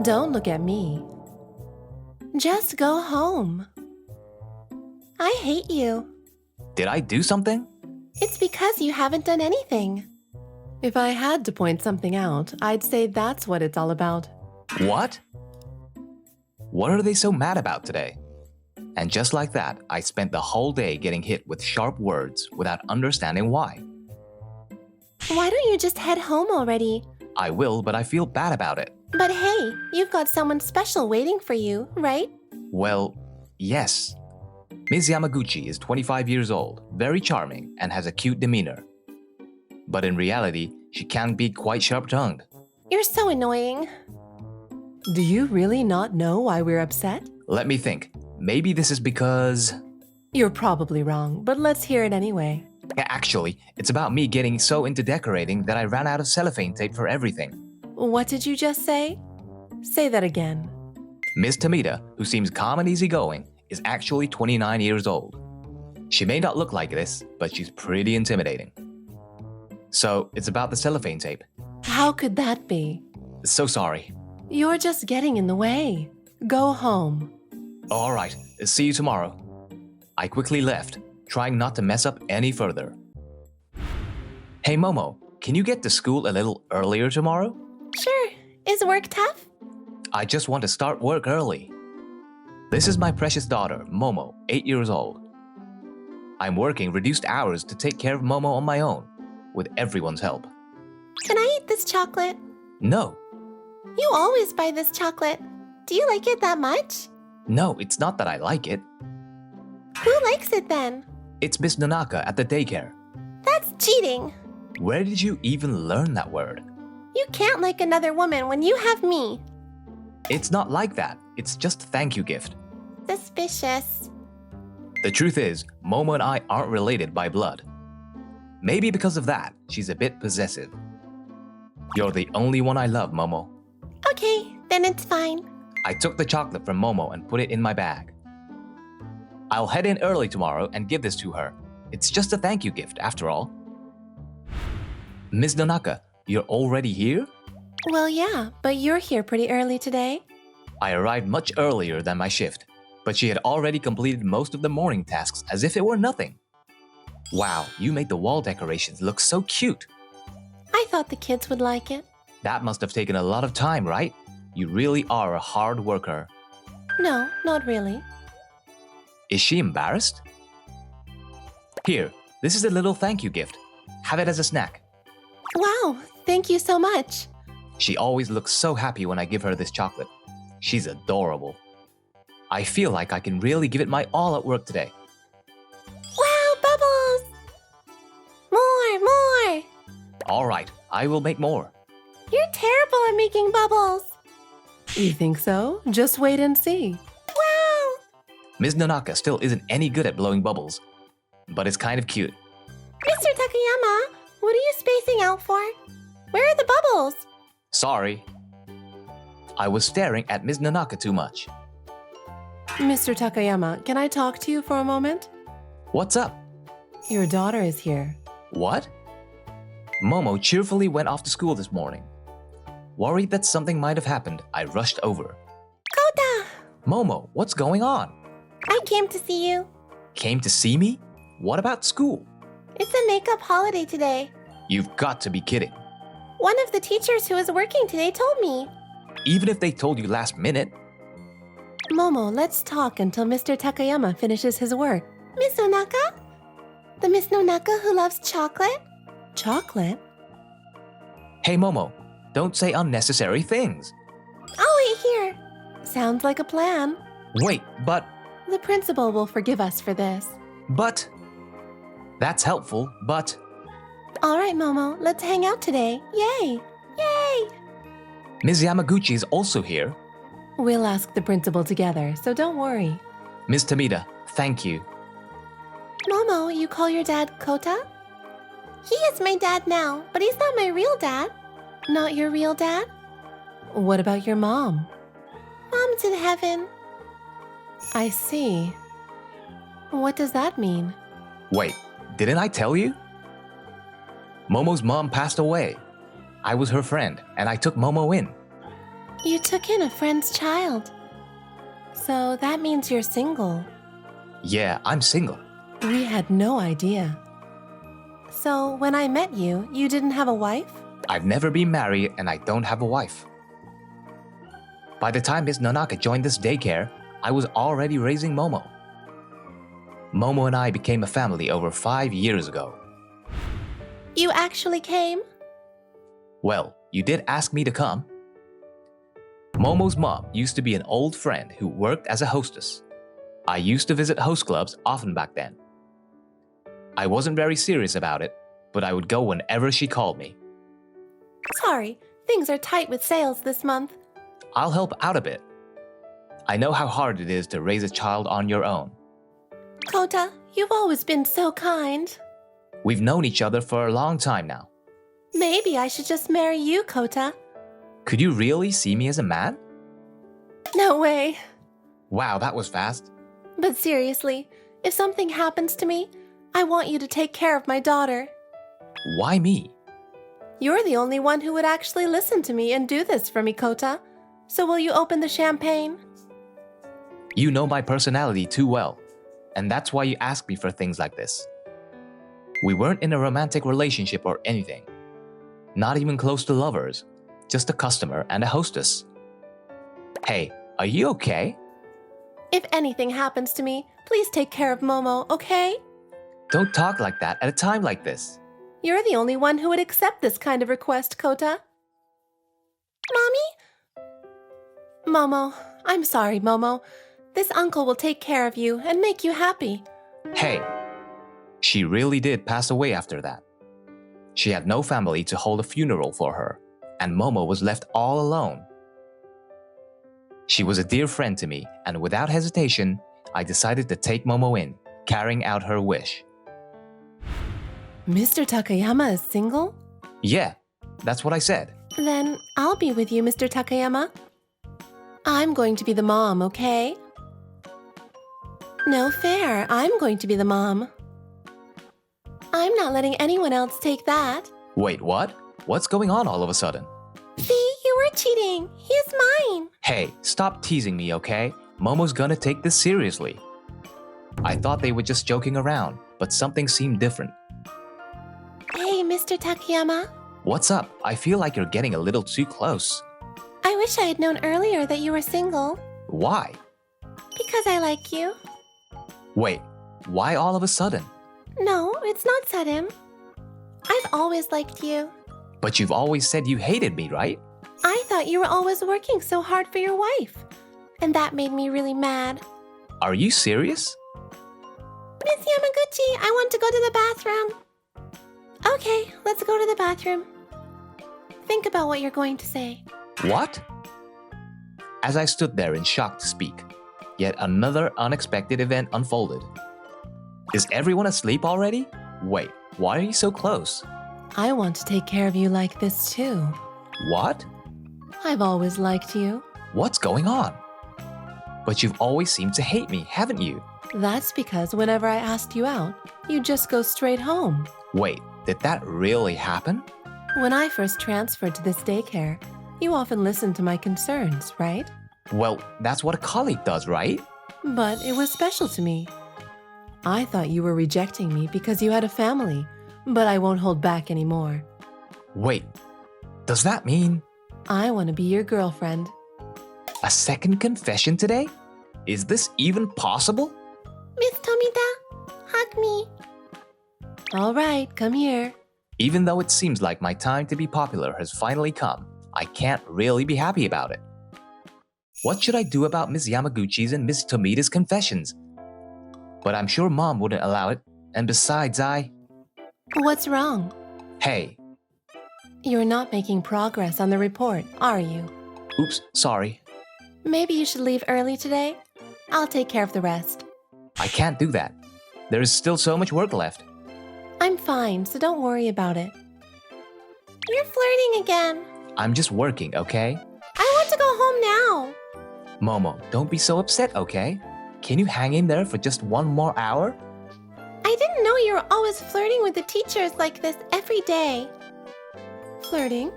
Speaker 3: Don't look at me. Just go home.
Speaker 2: I hate you.
Speaker 5: Did I do something?
Speaker 2: It's because you haven't done anything.
Speaker 3: If I had to point something out, I'd say that's what it's all about.
Speaker 5: What? What are they so mad about today? And just like that, I spent the whole day getting hit with sharp words without understanding why.
Speaker 2: Why don't you just head home already?
Speaker 5: I will, but I feel bad about it.
Speaker 2: But hey, you've got someone special waiting for you, right?
Speaker 5: Well, yes. Ms. Yamaguchi is 25 years old, very charming, and has a cute demeanor. But in reality, she can be quite sharp-tongued.
Speaker 2: You're so annoying.
Speaker 3: Do you really not know why we're upset?
Speaker 5: Let me think. Maybe this is because...
Speaker 3: You're probably wrong, but let's hear it anyway.
Speaker 5: Actually, it's about me getting so into decorating that I ran out of cellophane tape for everything.
Speaker 3: What did you just say? Say that again.
Speaker 5: Ms. Tamita, who seems calm and easygoing, is actually 29 years old. She may not look like this, but she's pretty intimidating. So, it's about the cellophane tape.
Speaker 3: How could that be?
Speaker 5: So sorry.
Speaker 3: You're just getting in the way. Go home.
Speaker 5: Alright, see you tomorrow. I quickly left, trying not to mess up any further. Hey Momo, can you get to school a little earlier tomorrow?
Speaker 2: Sure. Is work tough?
Speaker 5: I just want to start work early. This is my precious daughter, Momo, 8 years old. I'm working reduced hours to take care of Momo on my own, with everyone's help.
Speaker 2: Can I eat this chocolate?
Speaker 5: No,
Speaker 2: You always buy this chocolate. Do you like it that much?
Speaker 5: no, it's not that I like it.
Speaker 2: Who likes it then?
Speaker 5: It's Miss Nanaka at the daycare.
Speaker 2: That's cheating.
Speaker 5: Where did you even learn that word?
Speaker 2: You can't like another woman when you have me.
Speaker 5: It's not like that. It's just a thank you gift.
Speaker 2: Suspicious.
Speaker 5: The truth is, Momo and I aren't related by blood. Maybe because of that, she's a bit possessive. You're the only one I love, Momo.
Speaker 2: Okay, then it's fine.
Speaker 5: I took the chocolate from Momo and put it in my bag. I'll head in early tomorrow and give this to her. It's just a thank you gift, after all. Ms. Nanaka, you're already here?
Speaker 2: Well, yeah, but you're here pretty early today.
Speaker 5: I arrived much earlier than my shift, but she had already completed most of the morning tasks as if it were nothing. Wow, you made the wall decorations look so cute.
Speaker 2: I thought the kids would like it.
Speaker 5: That must have taken a lot of time, right? You really are a hard worker.
Speaker 2: No, not really.
Speaker 5: Is she embarrassed? Here, this is a little thank you gift. Have it as a snack.
Speaker 2: Wow, thank you so much.
Speaker 5: She always looks so happy when I give her this chocolate. She's adorable. I feel like I can really give it my all at work today.
Speaker 2: Wow, bubbles! More!
Speaker 5: Alright, I will make more.
Speaker 2: You're terrible at making bubbles.
Speaker 3: You think so? Just wait and see.
Speaker 2: Wow!
Speaker 5: Ms. Nanaka still isn't any good at blowing bubbles, but it's kind of cute.
Speaker 2: Mr. Takayama, what are you spacing out for? Where are the bubbles?
Speaker 5: Sorry. I was staring at Ms. Nanaka too much.
Speaker 3: Mr. Takayama, can I talk to you for a moment?
Speaker 5: What's up?
Speaker 3: Your daughter is here.
Speaker 5: What? Momo cheerfully went off to school this morning. Worried that something might have happened, I rushed over.
Speaker 2: Kota!
Speaker 5: Momo, what's going on?
Speaker 2: I came to see you.
Speaker 5: Came to see me? What about school?
Speaker 2: It's a makeup holiday today.
Speaker 5: You've got to be kidding.
Speaker 2: One of the teachers who is working today told me.
Speaker 5: Even if they told you last minute.
Speaker 3: Momo, let's talk until Mr. Takayama finishes his work.
Speaker 2: Miss Nonaka? The Miss Nonaka who loves chocolate?
Speaker 3: Chocolate?
Speaker 5: Hey Momo, don't say unnecessary things.
Speaker 2: I'll wait here.
Speaker 3: Sounds like a plan.
Speaker 5: Wait, but...
Speaker 3: The principal will forgive us for this.
Speaker 5: But... That's helpful, but...
Speaker 2: All right, Momo, let's hang out today. Yay! Yay!
Speaker 5: Ms. Yamaguchi is also here.
Speaker 3: We'll ask the principal together, so don't worry.
Speaker 5: Ms. Tamita, thank you.
Speaker 2: Momo, you call your dad Kota? He is my dad now, but he's not my real dad. Not your real dad?
Speaker 3: What about your mom?
Speaker 2: Mom's in heaven.
Speaker 3: I see. What does that mean?
Speaker 5: Wait, didn't I tell you? Momo's mom passed away. I was her friend, and I took Momo in.
Speaker 2: You took in a friend's child. So that means you're single.
Speaker 5: Yeah, I'm single.
Speaker 3: We had no idea.
Speaker 2: So when I met you, you didn't have a wife?
Speaker 5: I've never been married and I don't have a wife. By the time Miss Nonaka joined this daycare, I was already raising Momo. Momo and I became a family over 5 years ago.
Speaker 2: You actually came?
Speaker 5: Well, you did ask me to come. Momo's mom used to be an old friend who worked as a hostess. I used to visit host clubs often back then. I wasn't very serious about it, but I would go whenever she called me.
Speaker 2: Sorry, things are tight with sales this month.
Speaker 5: I'll help out a bit. I know how hard it is to raise a child on your own.
Speaker 2: Kota, you've always been so kind.
Speaker 5: We've known each other for a long time now.
Speaker 2: Maybe I should just marry you, Kota.
Speaker 5: Could you really see me as a man?
Speaker 2: No way.
Speaker 5: Wow, that was fast.
Speaker 2: But seriously, if something happens to me, I want you to take care of my daughter.
Speaker 5: Why me?
Speaker 2: You're the only one who would actually listen to me and do this for me, Kota. So will you open the champagne?
Speaker 5: You know my personality too well, and that's why you ask me for things like this. We weren't in a romantic relationship or anything. Not even close to lovers, just a customer and a hostess. Hey, are you okay?
Speaker 2: If anything happens to me, please take care of Momo, okay?
Speaker 5: Don't talk like that at a time like this.
Speaker 2: You're the only one who would accept this kind of request, Kota. Mommy? Momo, I'm sorry, Momo. This uncle will take care of you and make you happy.
Speaker 5: Hey, she really did pass away after that. She had no family to hold a funeral for her, and Momo was left all alone. She was a dear friend to me, and without hesitation, I decided to take Momo in, carrying out her wish.
Speaker 3: Mr. Takayama is single?
Speaker 5: Yeah, that's what I said.
Speaker 2: Then I'll be with you, Mr. Takayama. I'm going to be the mom, okay? No fair. I'm going to be the mom. I'm not letting anyone else take that.
Speaker 5: Wait, what? What's going on all of a sudden?
Speaker 2: See, you were cheating. He's mine.
Speaker 5: Hey, stop teasing me, okay? Momo's gonna take this seriously. I thought they were just joking around, but something seemed different.
Speaker 2: Hey, Mr. Takayama.
Speaker 5: What's up? I feel like you're getting a little too close.
Speaker 2: I wish I had known earlier that you were single.
Speaker 5: Why?
Speaker 2: Because I like you.
Speaker 5: Wait, why all of a sudden?
Speaker 2: No, it's not sudden. I've always liked you.
Speaker 5: But you've always said you hated me, right?
Speaker 2: I thought you were always working so hard for your wife. And that made me really mad.
Speaker 5: Are you serious?
Speaker 2: Miss Yamaguchi, I want to go to the bathroom. Okay, let's go to the bathroom. Think about what you're going to say.
Speaker 5: What? As I stood there in shock to speak, yet another unexpected event unfolded. Is everyone asleep already? Wait, why are you so close?
Speaker 3: I want to take care of you like this too.
Speaker 5: What?
Speaker 3: I've always liked you.
Speaker 5: What's going on? But you've always seemed to hate me, haven't you?
Speaker 3: That's because whenever I asked you out, you just go straight home.
Speaker 5: Wait, did that really happen?
Speaker 3: When I first transferred to this daycare, you often listened to my concerns, right?
Speaker 5: Well, that's what a colleague does, right?
Speaker 3: But it was special to me. I thought you were rejecting me because you had a family, but I won't hold back anymore.
Speaker 5: Wait, does that mean
Speaker 3: I want to be your girlfriend.
Speaker 5: a second confession today? Is this even possible?
Speaker 2: Miss Tomita, hug me.
Speaker 3: All right, come here.
Speaker 5: Even though it seems like my time to be popular has finally come, I can't really be happy about it. What should I do about Miss Yamaguchi's and Miss Tomita's confessions? But I'm sure Mom wouldn't allow it, and besides
Speaker 3: What's wrong?
Speaker 5: Hey,
Speaker 3: You're not making progress on the report, are you?
Speaker 5: oops, sorry.
Speaker 2: Maybe you should leave early today. I'll take care of the rest.
Speaker 5: I can't do that. There is still so much work left.
Speaker 2: I'm fine, so don't worry about it. You're flirting again.
Speaker 5: I'm just working, okay?
Speaker 2: I want to go home now.
Speaker 5: Momo, don't be so upset, okay? Can you hang in there for just one more hour?
Speaker 2: I didn't know you were always flirting with the teachers like this every day.
Speaker 3: Flirting?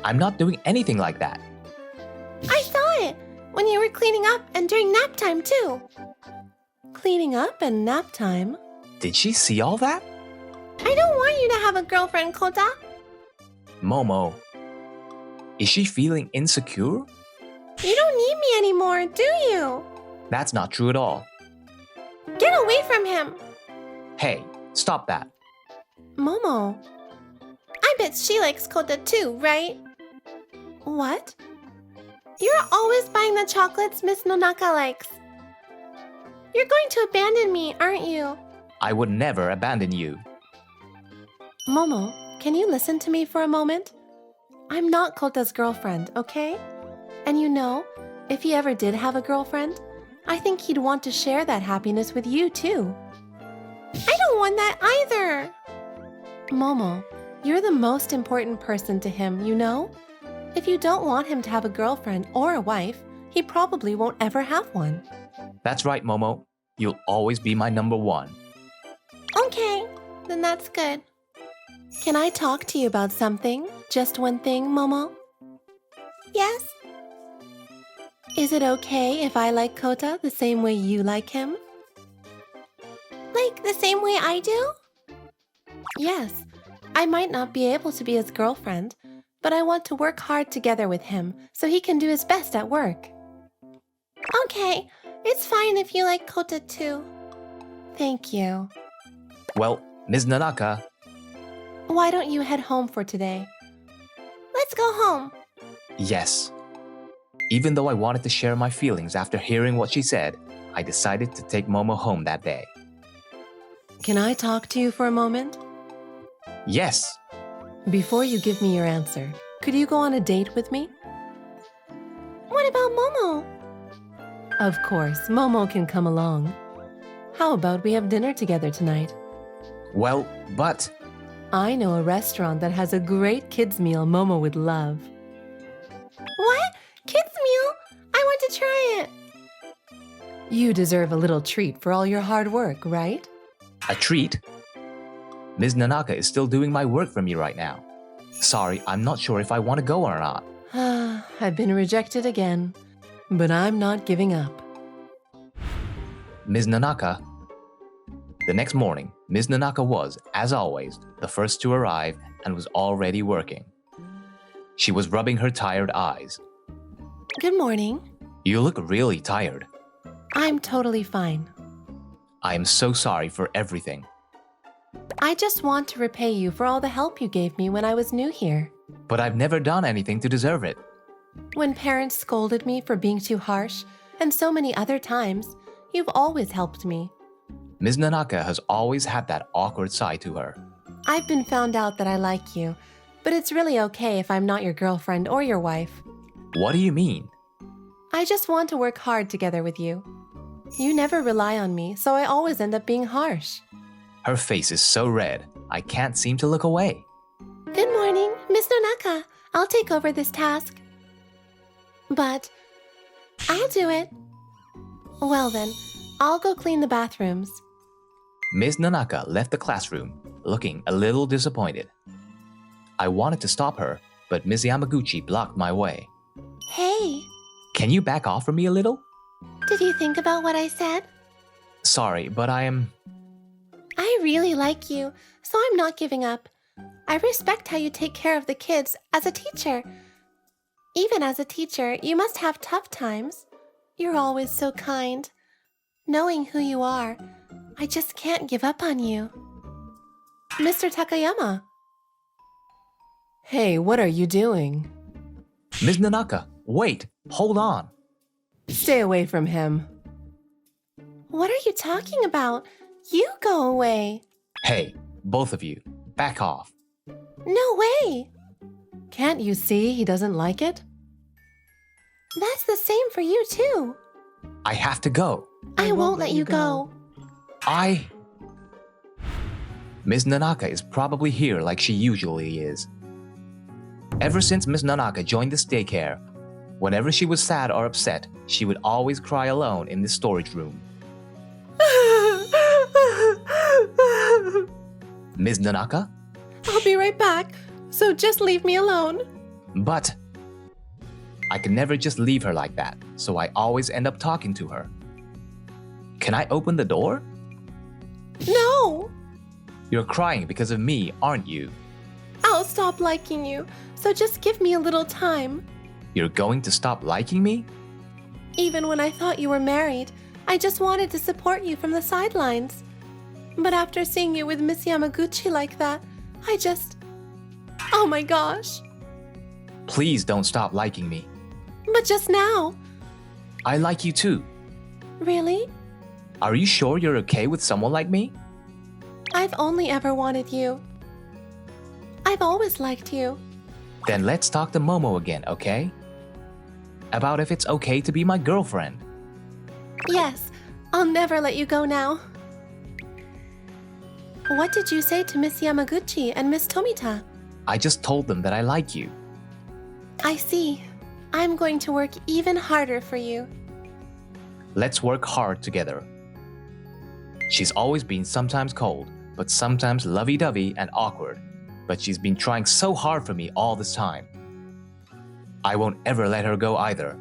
Speaker 5: I'm not doing anything like that.
Speaker 2: I saw it when you were cleaning up and during nap time too.
Speaker 3: Cleaning up and nap time?
Speaker 5: Did she see all that?
Speaker 2: I don't want you to have a girlfriend, Kota.
Speaker 5: Momo, is she feeling insecure?
Speaker 2: You don't need me anymore, do you?
Speaker 5: That's not true at all.
Speaker 2: Get away from him.
Speaker 5: Hey, stop that.
Speaker 3: Momo.
Speaker 2: I bet she likes Kota too, right?
Speaker 3: What?
Speaker 2: You're always buying the chocolates Miss Nonaka likes. You're going to abandon me, aren't you?
Speaker 5: I would never abandon you.
Speaker 3: Momo, can you listen to me for a moment? I'm not Kota's girlfriend, okay? And you know, if he ever did have a girlfriend, I think he'd want to share that happiness with you too.
Speaker 2: I don't want that either.
Speaker 3: Momo, you're the most important person to him, you know? If you don't want him to have a girlfriend or a wife, he probably won't ever have one.
Speaker 5: That's right, Momo. You'll always be my number one.
Speaker 2: Okay, then that's good.
Speaker 3: Can I talk to you about something? Just one thing, Momo?
Speaker 2: Yes?
Speaker 3: Is it okay if I like Kota the same way you like him?
Speaker 2: Like the same way I do?
Speaker 3: Yes. I might not be able to be his girlfriend, but I want to work hard together with him so he can do his best at work.
Speaker 2: Okay, it's fine if you like Kota too.
Speaker 3: Thank you.
Speaker 5: Well, Ms. Nanaka,
Speaker 3: Why don't you head home for today?
Speaker 2: Let's go home.
Speaker 5: yes. Even though I wanted to share my feelings after hearing what she said, I decided to take Momo home that day.
Speaker 3: Can I talk to you for a moment?
Speaker 5: Yes,
Speaker 3: Before you give me your answer, could you go on a date with me?
Speaker 2: What about Momo?
Speaker 3: Of course, Momo can come along. How about we have dinner together tonight?
Speaker 5: well, but
Speaker 3: I know a restaurant that has a great kids meal Momo would love.
Speaker 2: What? Kids meal? I want to try it.
Speaker 3: You deserve a little treat for all your hard work, right?
Speaker 5: a treat. Ms. Nanaka is still doing my work for me right now. Sorry, I'm not sure if I want to go or not.
Speaker 3: I've been rejected again, but I'm not giving up.
Speaker 5: Ms. Nanaka. The next morning, Ms. Nanaka was, as always, the first to arrive and was already working. She was rubbing her tired eyes.
Speaker 3: Good morning.
Speaker 5: You look really tired.
Speaker 3: I'm totally fine.
Speaker 5: I am so sorry for everything.
Speaker 3: I just want to repay you for all the help you gave me when I was new here.
Speaker 5: But I've never done anything to deserve it.
Speaker 3: When parents scolded me for being too harsh, and so many other times, you've always helped me.
Speaker 5: Ms. Nanaka has always had that awkward side to her.
Speaker 3: I've been found out that I like you, but it's really okay if I'm not your girlfriend or your wife.
Speaker 5: What do you mean?
Speaker 3: I just want to work hard together with you. You never rely on me, so I always end up being harsh.
Speaker 5: Her face is so red, I can't seem to look away.
Speaker 2: Good morning, Miss Nonaka. I'll take over this task.
Speaker 3: But
Speaker 2: I'll do it.
Speaker 3: well then, I'll go clean the bathrooms.
Speaker 5: Ms. Nanaka left the classroom, looking a little disappointed. I wanted to stop her, but Ms. Yamaguchi blocked my way.
Speaker 2: Hey,
Speaker 5: Can you back off from me a little?
Speaker 2: did you think about what I said?
Speaker 5: Sorry, but I
Speaker 2: really like you, so I'm not giving up. I respect how you take care of the kids as a teacher. Even as a teacher, you must have tough times. You're always so kind. Knowing who you are, I just can't give up on you.
Speaker 3: Mr. Takayama. Hey, what are you doing?
Speaker 5: Ms. Nanaka, wait, hold on.
Speaker 3: Stay away from him.
Speaker 2: What are you talking about? You go away.
Speaker 5: Hey, both of you, back off.
Speaker 2: No way.
Speaker 3: Can't you see he doesn't like it?
Speaker 2: That's the same for you too.
Speaker 5: I have to go.
Speaker 2: I won't let you go.
Speaker 5: Ms. Nanaka is probably here like she usually is. Ever since Ms. Nanaka joined this daycare, whenever she was sad or upset, she would always cry alone in the storage room. Ms. Nanaka?
Speaker 3: I'll be right back, so just leave me alone.
Speaker 5: But I can never just leave her like that, so I always end up talking to her. Can I open the door?
Speaker 3: No!
Speaker 5: You're crying because of me, aren't you?
Speaker 3: I'll stop liking you, so just give me a little time.
Speaker 5: You're going to stop liking me?
Speaker 3: Even when I thought you were married, I just wanted to support you from the sidelines. But after seeing you with Miss Yamaguchi like that, I just... Oh my gosh.
Speaker 5: Please don't stop liking me.
Speaker 3: But just now.
Speaker 5: I like you too.
Speaker 3: Really?
Speaker 5: Are you sure you're okay with someone like me?
Speaker 3: I've only ever wanted you. I've always liked you.
Speaker 5: Then let's talk to Momo again, okay? About if it's okay to be my girlfriend.
Speaker 3: Yes, I'll never let you go now. What did you say to Miss Yamaguchi and Miss Tomita?
Speaker 5: I just told them that I like you.
Speaker 3: I see. I'm going to work even harder for you.
Speaker 5: Let's work hard together. She's always been sometimes cold, but sometimes lovey-dovey and awkward. But she's been trying so hard for me all this time. I won't ever let her go either.